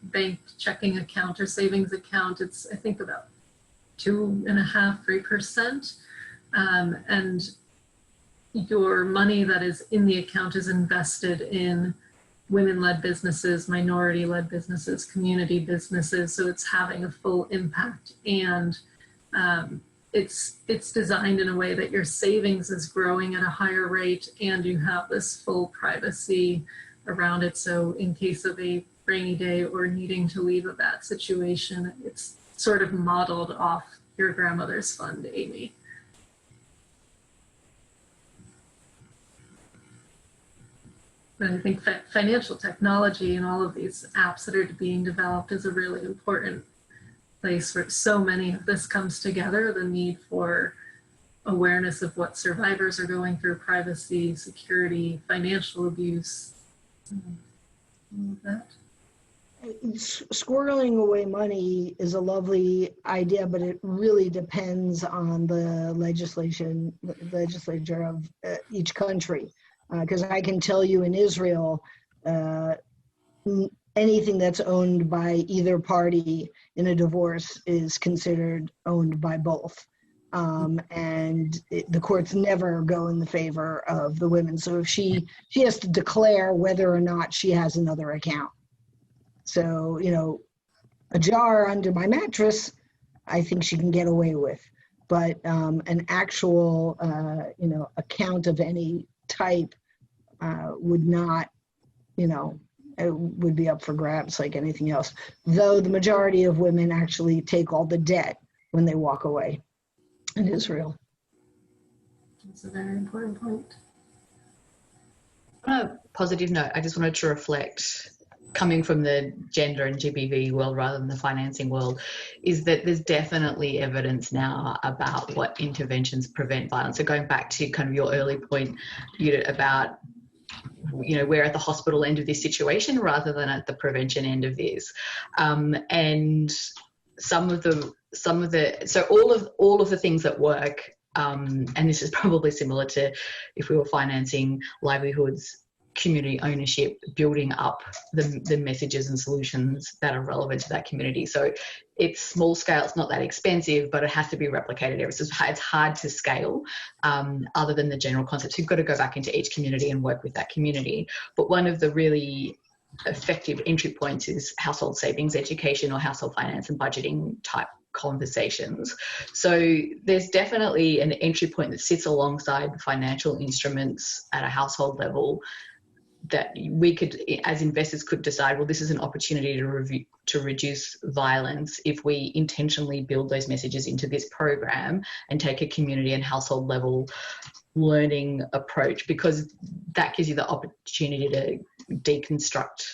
bank checking account or savings account, it's I think about 2.5–3%, and your money that is in the account is invested in women-led businesses, minority-led businesses, community businesses, so it's having a full impact, and it's designed in a way that your savings is growing at a higher rate and you have this full privacy around it. So in case of a rainy day or needing to leave a bad situation, it's sort of modeled off your grandmother's fund, Amy. But I think financial technology and all of these apps that are being developed is a really important place where so many of this comes together, the need for awareness of what survivors are going through, privacy, security, financial abuse, all of that. Squirreling away money is a lovely idea, but it really depends on the legislature of each country. Because I can tell you in Israel, anything that's owned by either party in a divorce is considered owned by both. And the courts never go in the favor of the women. So if she has to declare whether or not she has another account. So, you know, a jar under my mattress, I think she can get away with. But an actual, you know, account of any type would not, you know, it would be up for grabs like anything else. Though the majority of women actually take all the debt when they walk away in Israel. That's a very important point. On a positive note, I just wanted to reflect, coming from the gender and GBV world rather than the financing world, is that there's definitely evidence now about what interventions prevent violence. So going back to kind of your early point, Judith, about, you know, we're at the hospital end of this situation rather than at the prevention end of this, and some of the so all of the things that work. And this is probably similar to if we were financing livelihoods, community ownership, building up the messages and solutions that are relevant to that community. So it's small scale, it's not that expensive, but it has to be replicated. So it's hard to scale other than the general concepts. You've got to go back into each community and work with that community. But one of the really effective entry points is household savings education or household finance and budgeting type conversations. So there's definitely an entry point that sits alongside financial instruments at a household level that we could, as investors, could decide, well, this is an opportunity to reduce violence if we intentionally build those messages into this program and take a community and household level learning approach, because that gives you the opportunity to deconstruct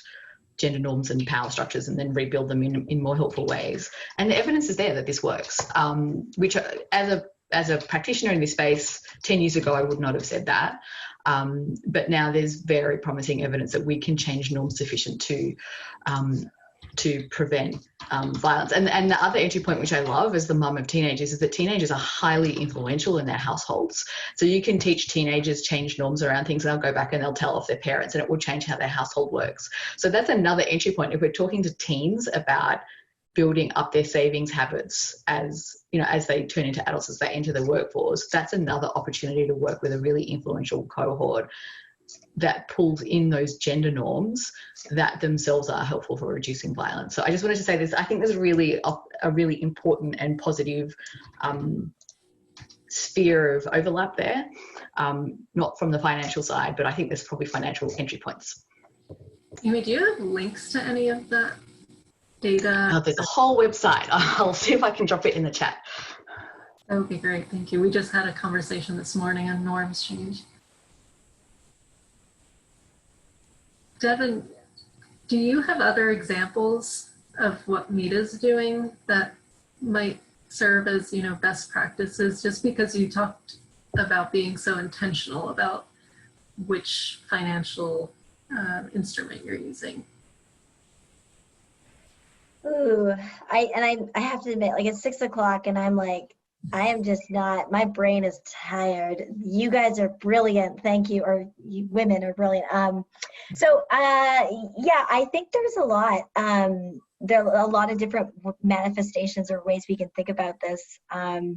gender norms and power structures and then rebuild them in more helpful ways. And the evidence is there that this works, which as a practitioner in this space 10 years ago, I would not have said that. But now there's very promising evidence that we can change norms sufficient to prevent violence. And the other entry point, which I love as the mum of teenagers, is that teenagers are highly influential in their households. So you can teach teenagers change norms around things, and they'll go back and they'll tell off their parents, and it will change how their household works. So that's another entry point. If we're talking to teens about building up their savings habits as they turn into adults, as they enter the workforce, that's another opportunity to work with a really influential cohort that pulls in those gender norms that themselves are helpful for reducing violence. So I just wanted to say this. I think there's really a really important and positive sphere of overlap there, not from the financial side, but I think there's probably financial entry points. Amy, do you have links to any of that data? There's a whole website. I'll see if I can drop it in the chat. That would be great. Thank you. We just had a conversation this morning on norms change. Devin, do you have other examples of what MEDA's doing that might serve as, best practices? Just because you talked about being so intentional about which financial instrument you're using. Ooh, I have to admit, it's 6 o'clock and I'm like, I am just not, my brain is tired. You guys are brilliant. Thank you. Or you women are brilliant. Yeah, I think there's a lot. There are a lot of different manifestations or ways we can think about this. I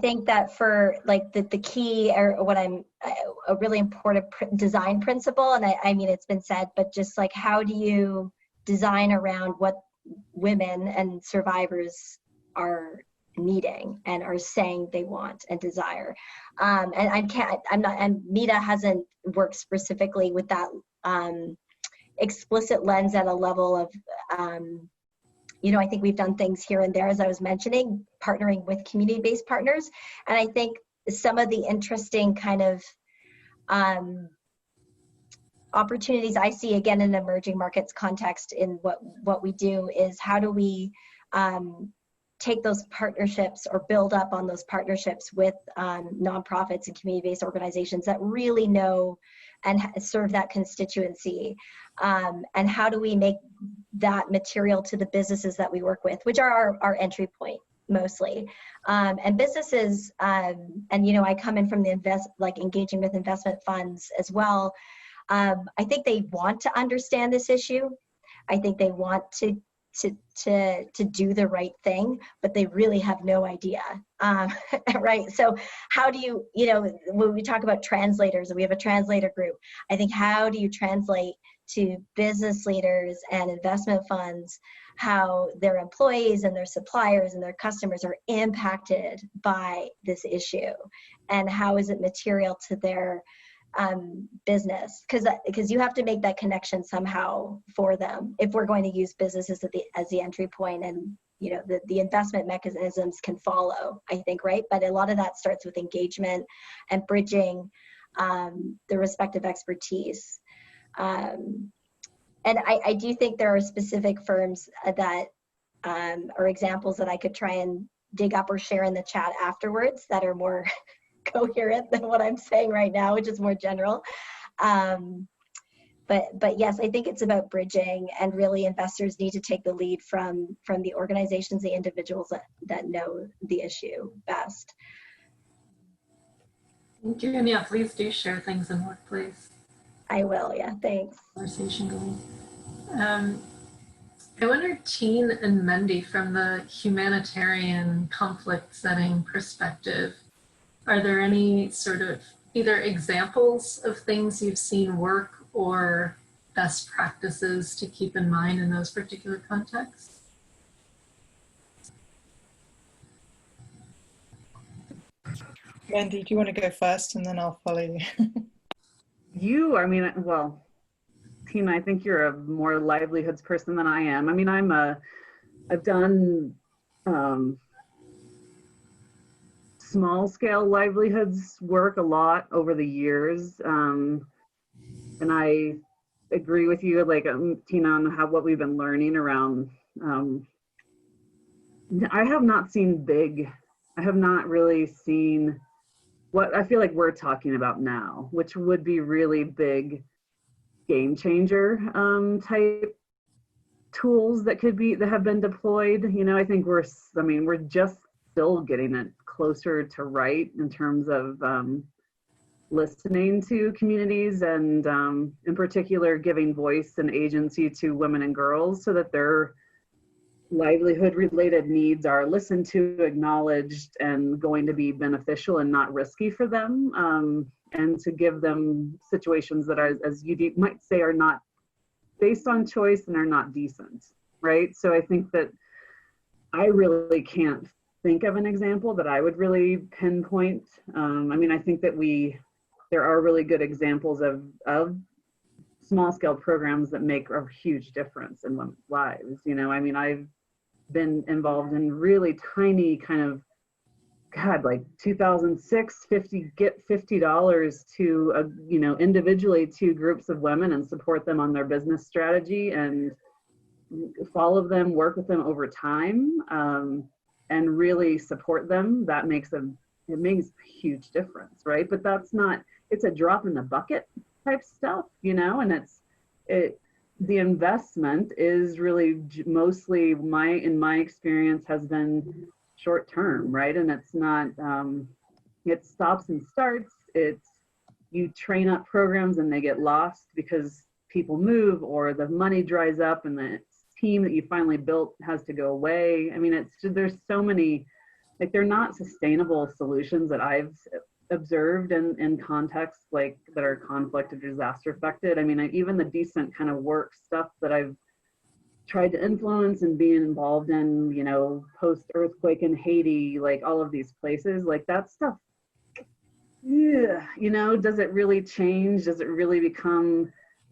think that for the key, or what a really important design principle, and I mean, it's been said, but just how do you design around what women and survivors are needing and are saying they want and desire, and MEDA hasn't worked specifically with that explicit lens at a level of I think we've done things here and there, as I was mentioning, partnering with community-based partners, and I think some of the interesting kind of opportunities I see, again, in emerging markets context in what we do, is how do we take those partnerships or build up on those partnerships with nonprofits and community-based organizations that really know and serve that constituency, and how do we make that material to the businesses that we work with, which are our entry point mostly, and businesses, and I come in from the engaging with investment funds as well. I think they want to understand this issue. I think they want to do the right thing, but they really have no idea, right? So how do you, when we talk about translators, and we have a translator group, I think how do you translate to business leaders and investment funds how their employees and their suppliers and their customers are impacted by this issue, and how is it material to their business, because you have to make that connection somehow for them if we're going to use businesses as the entry point, and the investment mechanisms can follow, I think, right? But a lot of that starts with engagement and bridging the respective expertise. And I do think there are specific firms that are examples that I could try and dig up or share in the chat afterwards that are more coherent than what I'm saying right now, which is more general. But yes, I think it's about bridging, and really investors need to take the lead from the organizations, the individuals that know the issue best. Thank you. And yeah, please do share things in workplace. I will, yeah, thanks. Conversation going. I wonder, Teen and Mendy, from the humanitarian conflict setting perspective, are there any sort of either examples of things you've seen work or best practices to keep in mind in those particular contexts? Wendy, do you want to go first and then I'll follow you? Well, Tina, I think you're a more livelihoods person than I am. I mean, I've done small scale livelihoods work a lot over the years. And I agree with you, like Tina, on what we've been learning around. I have not really seen what I feel like we're talking about now, which would be really big game changer type tools that have been deployed. I think we're just still getting it closer to right in terms of listening to communities and in particular giving voice and agency to women and girls so that their livelihood related needs are listened to, acknowledged, and going to be beneficial and not risky for them, and to give them situations that are, as you might say, are not based on choice and are not decent, right? So I think that I really can't think of an example that I would really pinpoint. I think that there are really good examples of small scale programs that make a huge difference in women's lives. I've been involved in really tiny kind of, like 2006, get $50 to, individually to groups of women and support them on their business strategy and follow them, work with them over time, and really support them. That makes a huge difference, right? But it's a drop in the bucket type stuff, and the investment is really mostly in my experience has been short term, right? And it's not, it stops and starts. You train up programs and they get lost because people move or the money dries up and the team that you finally built has to go away. There's so many, like, they're not sustainable solutions that I've observed in contexts like that are conflict or disaster affected. Even the decent kind of work stuff that I've tried to influence and be involved in, post-earthquake in Haiti, like all of these places, like that stuff, yeah, does it really change? Does it really become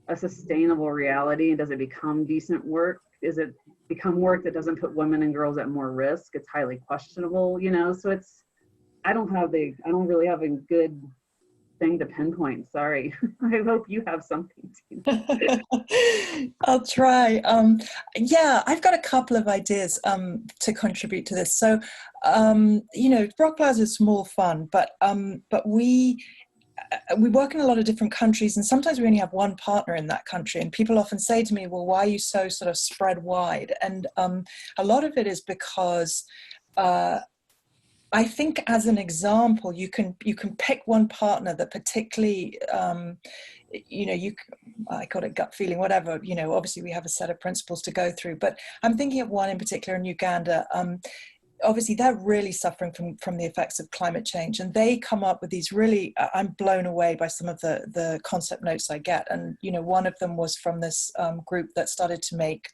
a sustainable reality? Does it become decent work? Does it become work that doesn't put women and girls at more risk? It's highly questionable, so I don't really have a good thing to pinpoint. Sorry. I hope you have something to. I'll try. Yeah, I've got a couple of ideas to contribute to this. So, Rock Plaza is small fun, but we work in a lot of different countries, and sometimes we only have one partner in that country. And people often say to me, well, why are you so sort of spread wide? And a lot of it is because I think, as an example, you can pick one partner that particularly, I got a gut feeling, whatever, obviously we have a set of principles to go through, but I'm thinking of one in particular in Uganda. Obviously they're really suffering from the effects of climate change, and they come up with these really, I'm blown away by some of the concept notes I get. And, one of them was from this group that started to make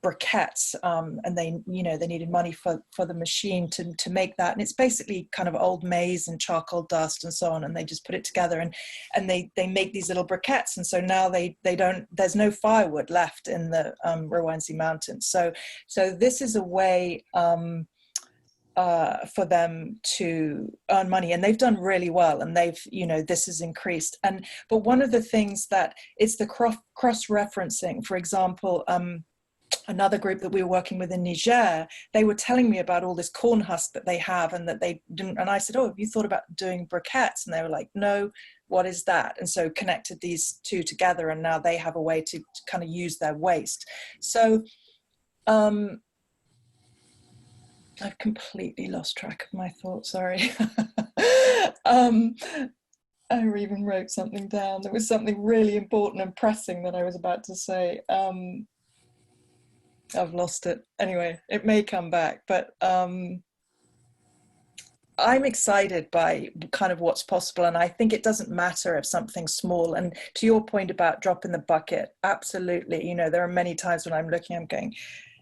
briquettes, and they needed money for the machine to make that, and it's basically kind of old maize and charcoal dust and so on, and they just put it together and they make these little briquettes, and so now there's no firewood left in the Rwanzi Mountains, so this is a way for them to earn money, and they've done really well, and this has increased. But one of the things that it's the cross-referencing, for example, another group that we were working with in Niger, they were telling me about all this corn husk that they have and that they didn't, and I said, oh, have you thought about doing briquettes? And they were like, no, what is that? And so connected these two together, and now they have a way to kind of use their waste. So I've completely lost track of my thoughts, sorry. I even wrote something down. There was something really important and pressing that I was about to say. I've lost it. Anyway, it may come back, but I'm excited by kind of what's possible. And I think it doesn't matter if something's small. And to your point about dropping the bucket, absolutely. There are many times when I'm looking, I'm going,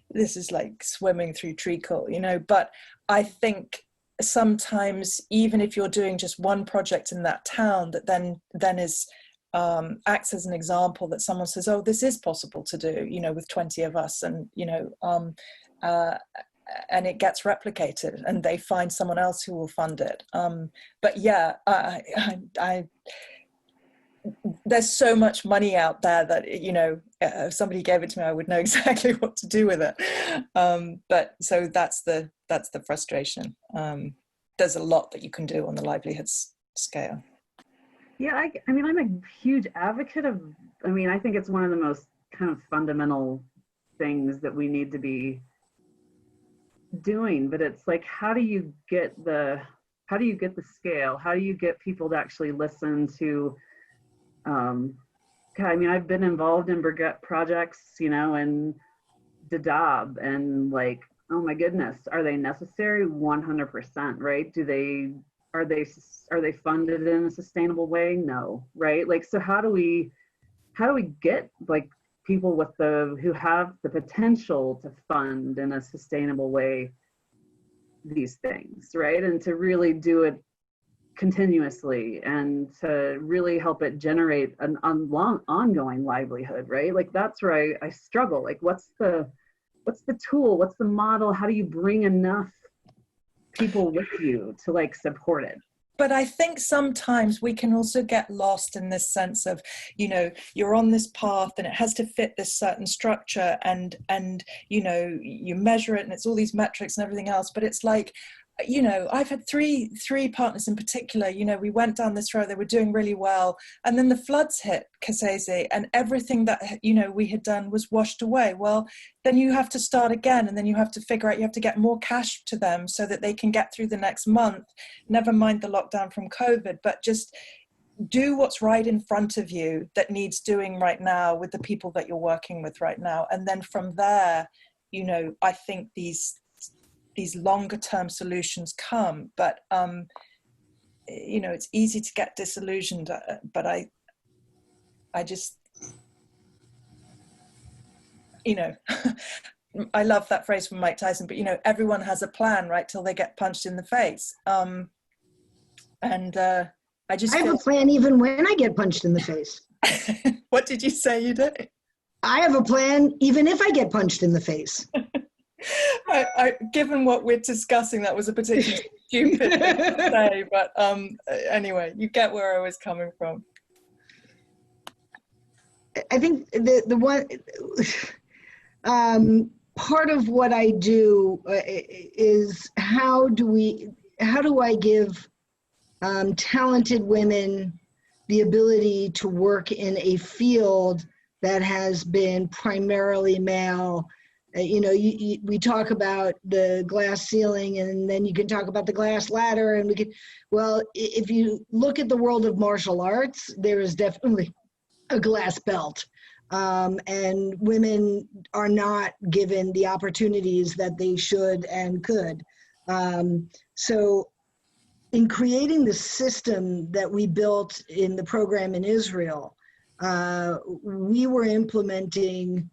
this is like swimming through treacle, but I think sometimes even if you're doing just one project in that town, that then is acts as an example that someone says, oh, this is possible to do, with 20 of us, and and it gets replicated, and they find someone else who will fund it. But yeah, there's so much money out there that, if somebody gave it to me, I would know exactly what to do with it. But so that's the frustration. There's a lot that you can do on the livelihoods scale. Yeah, I mean, I'm a huge advocate of, I think it's one of the most kind of fundamental things that we need to be doing, but it's like, how do you get the scale? How do you get people to actually listen to, I've been involved in briquette projects, in Dadaab, and like, oh my goodness, are they necessary? 100%, right? Are they funded in a sustainable way? No, right? Like, so how do we get like people who have the potential to fund in a sustainable way these things, right? And to really do it continuously, and to really help it generate an ongoing livelihood, right? Like, that's where I struggle. Like, what's the tool? What's the model? How do you bring enough people with you to like support it? But I think sometimes we can also get lost in this sense of, you're on this path and it has to fit this certain structure, and you measure it and it's all these metrics and everything else. But it's like, I've had three partners in particular, we went down this road, they were doing really well. And then the floods hit Kasese, and everything that, we had done was washed away. Well, then you have to start again, and then you have to figure out, you have to get more cash to them so that they can get through the next month, never mind the lockdown from COVID, but just do what's right in front of you that needs doing right now with the people that you're working with right now. And then from there, I think these longer term solutions come, but it's easy to get disillusioned, but I just I love that phrase from Mike Tyson, but everyone has a plan, right, till they get punched in the face. I have a plan even when I get punched in the face. What did you say you do? I have a plan even if I get punched in the face. Given what we're discussing, that was a particularly stupid thing to say, but anyway, you get where I was coming from. I think the one part of what I do is how do I give talented women the ability to work in a field that has been primarily male. We talk about the glass ceiling, and then you can talk about the glass ladder, and if you look at the world of martial arts, there is definitely a glass belt, and women are not given the opportunities that they should and could. So in creating the system that we built in the program in Israel, we were implementing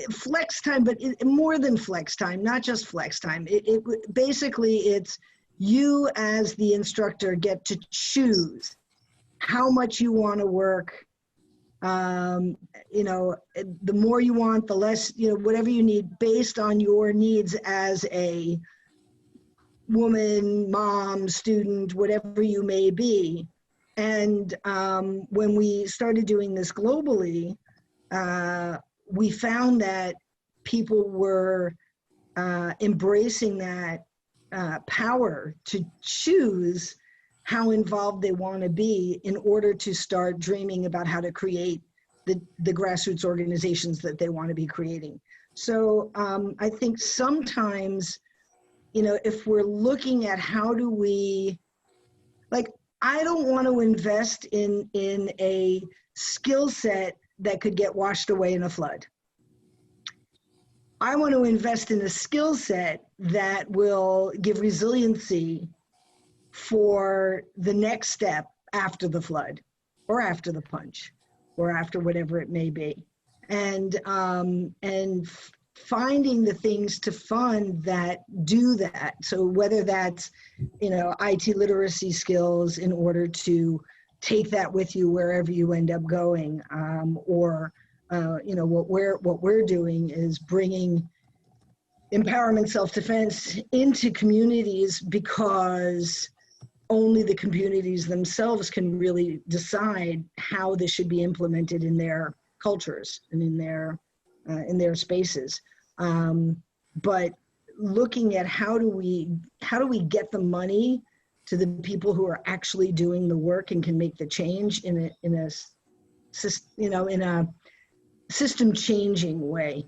flex time, but more than flex time, not just flex time. Basically, it's you as the instructor get to choose how much you want to work. You know, the more you want, the less, you know, whatever you need based on your needs as a woman, mom, student, whatever you may be. And when we started doing this globally, we found that people were embracing that power to choose how involved they want to be in order to start dreaming about how to create the grassroots organizations that they want to be creating. So I think sometimes, you know, if we're looking at how do we, like, I don't want to invest in a skill set that could get washed away in a flood. I want to invest in a skill set that will give resiliency for the next step after the flood or after the punch or after whatever it may be. And finding the things to fund that do that. So whether that's, you know, IT literacy skills in order to take that with you wherever you end up going, or you know, what we're doing is bringing empowerment, self-defense into communities, because only the communities themselves can really decide how this should be implemented in their cultures and in their spaces. But looking at how do we get the money to the people who are actually doing the work and can make the change in a system changing way.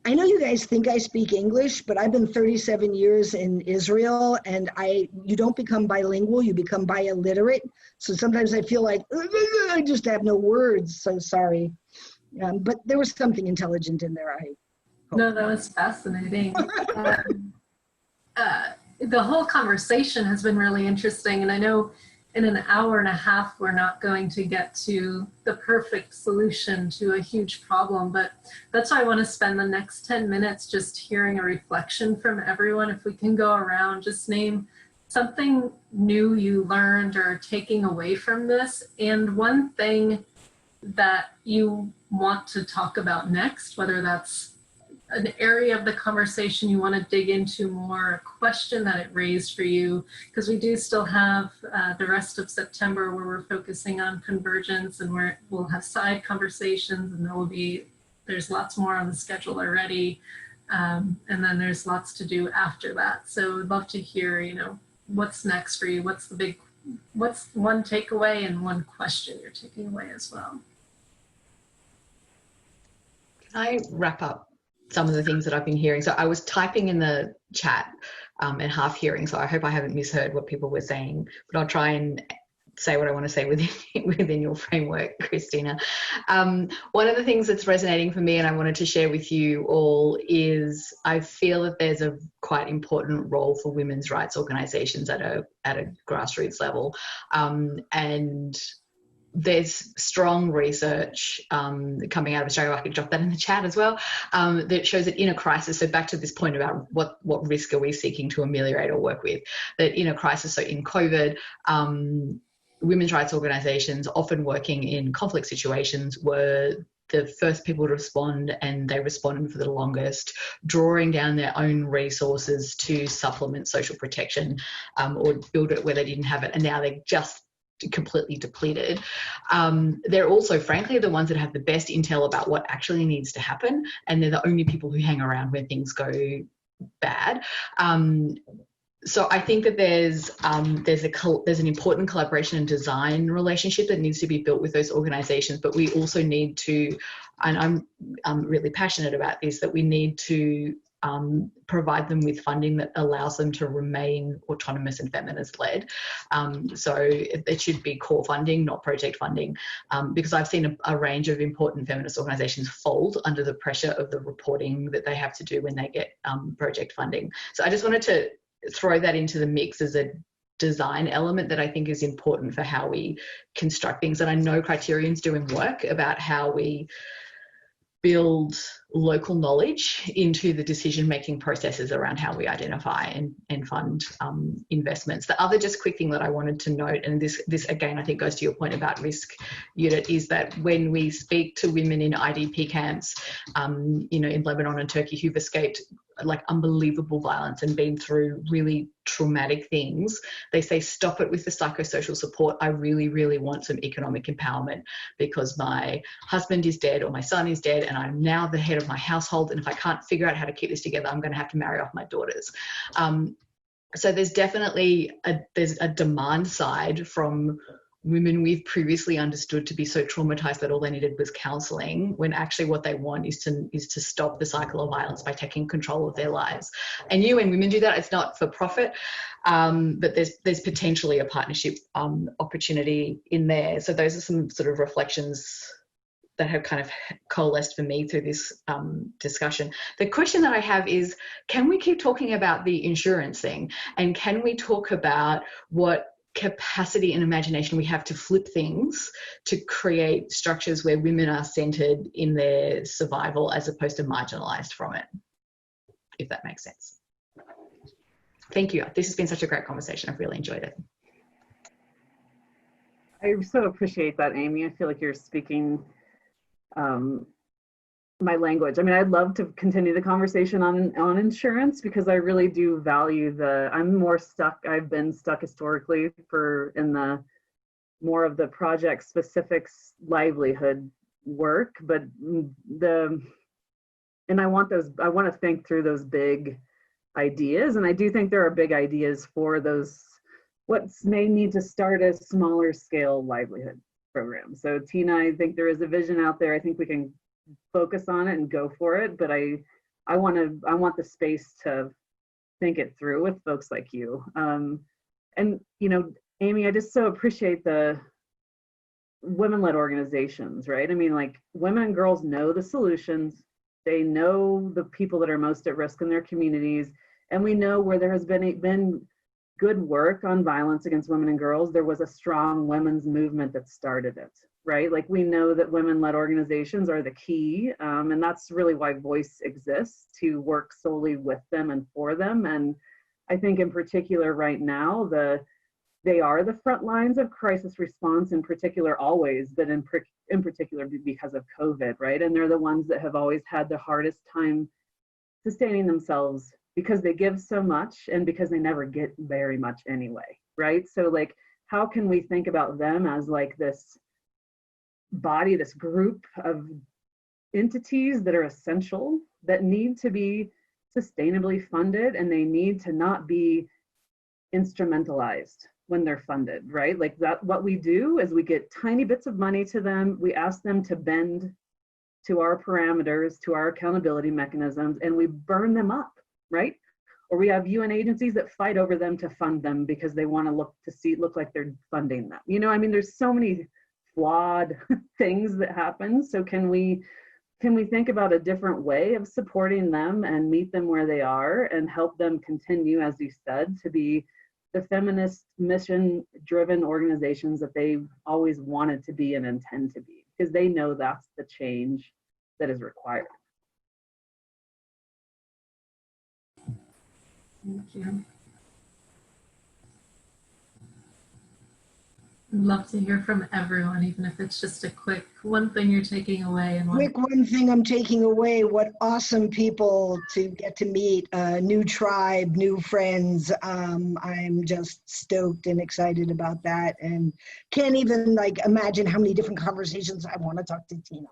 I know you guys think I speak English, but I've been 37 years in Israel, and you don't become bilingual, you become biilliterate. So sometimes I feel like I just have no words, so sorry. But there was something intelligent in there, I hope. No, that was fascinating. The whole conversation has been really interesting, and I know in an hour and a half, we're not going to get to the perfect solution to a huge problem, but that's why I want to spend the next 10 minutes just hearing a reflection from everyone. If we can go around, just name something new you learned or taking away from this, and one thing that you want to talk about next, whether that's an area of the conversation you want to dig into more, a question that it raised for you, because we do still have the rest of September where we're focusing on convergence, and we'll have side conversations, and there's lots more on the schedule already, and then there's lots to do after that. So I'd love to hear, you know, what's next for you, what's one takeaway and one question you're taking away as well. Can I wrap up some of the things that I've been hearing? So I was typing in the chat and half hearing, so I hope I haven't misheard what people were saying, but I'll try and say what I want to say within your framework, Christina. One of the things that's resonating for me and I wanted to share with you all is I feel that there's a quite important role for women's rights organisations at a grassroots level, and there's strong research coming out of Australia, I could drop that in the chat as well, that shows that in a crisis, so back to this point about what risk are we seeking to ameliorate or work with, that in a crisis, so in COVID, women's rights organisations often working in conflict situations were the first people to respond, and they responded for the longest, drawing down their own resources to supplement social protection or build it where they didn't have it, and now they're just completely depleted. They're also, frankly, the ones that have the best intel about what actually needs to happen, and they're the only people who hang around when things go bad. So I think that there's an important collaboration and design relationship that needs to be built with those organisations, but we also need to, and I'm really passionate about this, that we need to provide them with funding that allows them to remain autonomous and feminist-led. So it should be core funding, not project funding, because I've seen a range of important feminist organisations fold under the pressure of the reporting that they have to do when they get project funding. So I just wanted to throw that into the mix as a design element that I think is important for how we construct things. And I know Criterion's doing work about how we build local knowledge into the decision-making processes around how we identify and fund investments. The other just quick thing that I wanted to note, and this again I think goes to your point about risk, Judith, is that when we speak to women in IDP camps, in Lebanon and Turkey who've escaped like unbelievable violence and been through really traumatic things, they say, stop it with the psychosocial support. I really, really want some economic empowerment because my husband is dead or my son is dead and I'm now the head of my household. And if I can't figure out how to keep this together, I'm going to have to marry off my daughters. So there's definitely there's a demand side from women we've previously understood to be so traumatized that all they needed was counseling, when actually what they want is to stop the cycle of violence by taking control of their lives. And when women do that, it's not for profit, but there's potentially a partnership opportunity in there. So those are some sort of reflections that have kind of coalesced for me through this discussion. The question that I have is, can we keep talking about the insurance thing? And can we talk about what capacity and imagination we have to flip things to create structures where women are centered in their survival as opposed to marginalized from it, if that makes sense. Thank you. This has been such a great conversation. I've really enjoyed it. I so appreciate that, Amy. I feel like you're speaking my language. I mean, I'd love to continue the conversation on insurance because I really do value I've been stuck historically in the more of the project specifics livelihood work, but I want to think through those big ideas. And I do think there are big ideas for those, what may need to start as smaller scale livelihood programs. So Tina, I think there is a vision out there. I think we can focus on it and go for it, but I want the space to think it through with folks like you. And Amy, I just so appreciate the women-led organizations, right? I mean, like, women and girls know the solutions, they know the people that are most at risk in their communities, and we know where there has been good work on violence against women and girls, there was a strong women's movement that started it, right? Like, we know that women-led organizations are the key, and that's really why Voice exists, to work solely with them and for them. And I think in particular right now, they are the front lines of crisis response, in particular always, but in particular because of COVID, right? And they're the ones that have always had the hardest time sustaining themselves because they give so much and because they never get very much anyway, right? So like, how can we think about them as like this body, this group of entities that are essential, that need to be sustainably funded, and they need to not be instrumentalized when they're funded, right? Like, that, what we do is we get tiny bits of money to them, we ask them to bend to our parameters, to our accountability mechanisms, and we burn them up, right? Or we have UN agencies that fight over them to fund them because they want to look like they're funding them. You know, I mean, there's so many flawed things that happen. So can we think about a different way of supporting them and meet them where they are and help them continue, as you said, to be the feminist mission-driven organizations that they always wanted to be and intend to be, because they know that's the change that is required. Thank you. I'd love to hear from everyone, even if it's just a quick one thing you're taking away. And One thing I'm taking away, what awesome people to get to meet, new tribe, new friends. I'm just stoked and excited about that, and can't even like imagine how many different conversations I want to talk to Tina.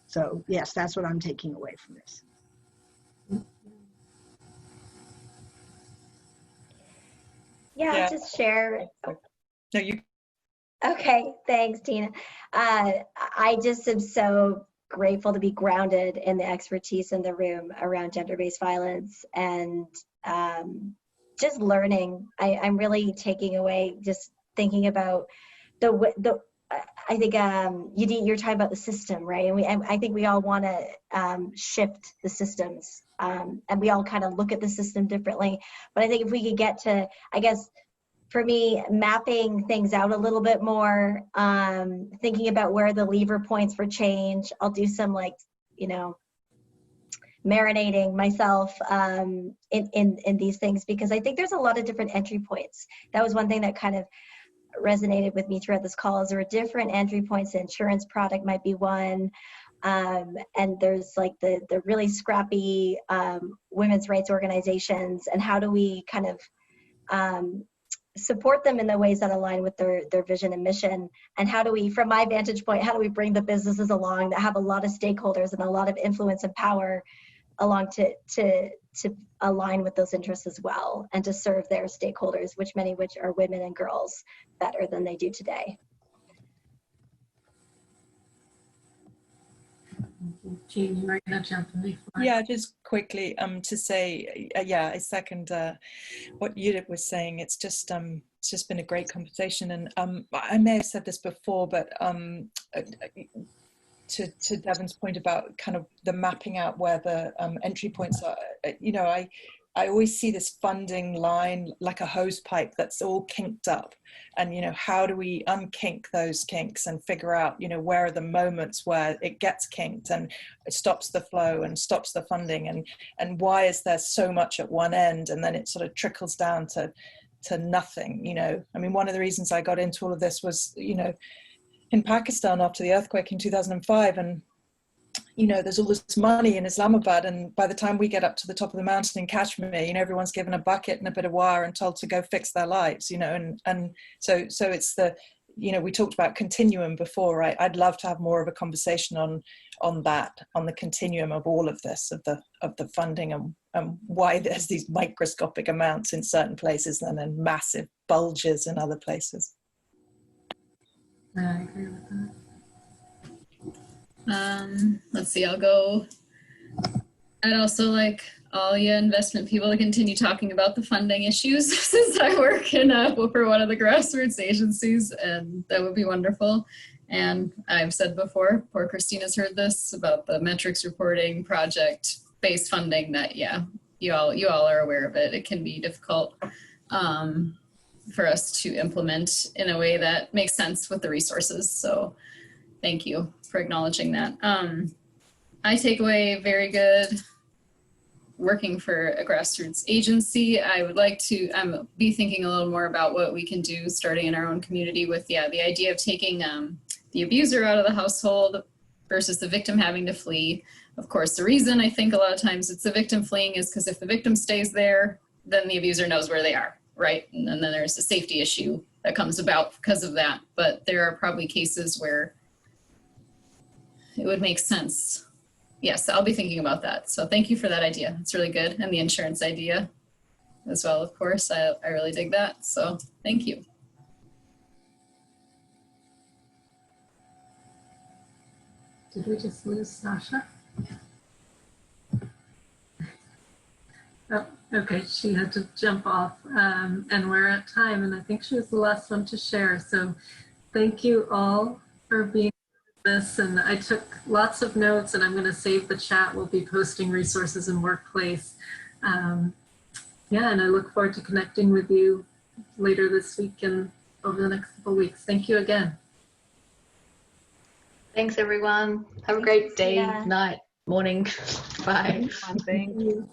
So yes, that's what I'm taking away from this. Yeah, I'll just share. No, you. Okay, thanks, Tina. I just am so grateful to be grounded in the expertise in the room around gender-based violence, and just learning. I'm really taking away, just thinking about I think you're talking about the system, right? And I think we all want to shift the systems, and we all kind of look at the system differently. But I think if we could get to, I guess, for me, mapping things out a little bit more, thinking about where the lever points for change. I'll do some like, you know, marinating myself in these things, because I think there's a lot of different entry points. That was one thing that kind of resonated with me throughout this call, is there are different entry points. The insurance product might be one. And there's like the really scrappy women's rights organizations, and how do we kind of support them in the ways that align with their vision and mission, and how do we, from my vantage point, how do we bring the businesses along that have a lot of stakeholders and a lot of influence and power along to align with those interests as well, and to serve their stakeholders, which many of which are women and girls, better than they do today. Jean, you were going to jump in before. Yeah, just quickly to say, yeah, I second what Judith was saying. It's just been a great conversation, and I may have said this before, but to Devon's point about kind of the mapping out where the entry points are, you know, I always see this funding line like a hose pipe that's all kinked up, and, you know, how do we unkink those kinks and figure out, you know, where are the moments where it gets kinked and it stops the flow and stops the funding, and why is there so much at one end and then it sort of trickles down to nothing, you know. I mean, one of the reasons I got into all of this was, you know, in Pakistan after the earthquake in 2005, and you know, there's all this money in Islamabad, and by the time we get up to the top of the mountain in Kashmir, you know, everyone's given a bucket and a bit of wire and told to go fix their lives, you know, and so it's the, you know, we talked about continuum before, right? I'd love to have more of a conversation on that, on the continuum of all of this, of the funding, and why there's these microscopic amounts in certain places and then massive bulges in other places. I agree with that. Let's see, I'll go. I'd also like all you investment people to continue talking about the funding issues since I work for one of the grassroots agencies, and that would be wonderful. And I've said before, poor Christina's heard this, about the metrics reporting project-based funding, that, yeah, you all are aware of it. It can be difficult for us to implement in a way that makes sense with the resources. So thank you for acknowledging that. I take away very good working for a grassroots agency. I would like to be thinking a little more about what we can do starting in our own community with, the idea of taking the abuser out of the household versus the victim having to flee. Of course, the reason I think a lot of times it's the victim fleeing is because if the victim stays there, then the abuser knows where they are, right? And then there's a safety issue that comes about because of that. But there are probably cases where it would make sense. Yes, I'll be thinking about that. So thank you for that idea. It's really good. And the insurance idea as well, of course. I really dig that. So thank you. Did we just lose Sasha? Oh, okay, she had to jump off, and we're at time, and I think she was the last one to share. So thank you all for being with this, and I took lots of notes, and I'm going to save the chat. We'll be posting resources in Workplace. Yeah, and I look forward to connecting with you later this week and over the next couple of weeks. Thank you again. Thanks, everyone. Have a great day, Yeah. night, morning. Bye. Thank you.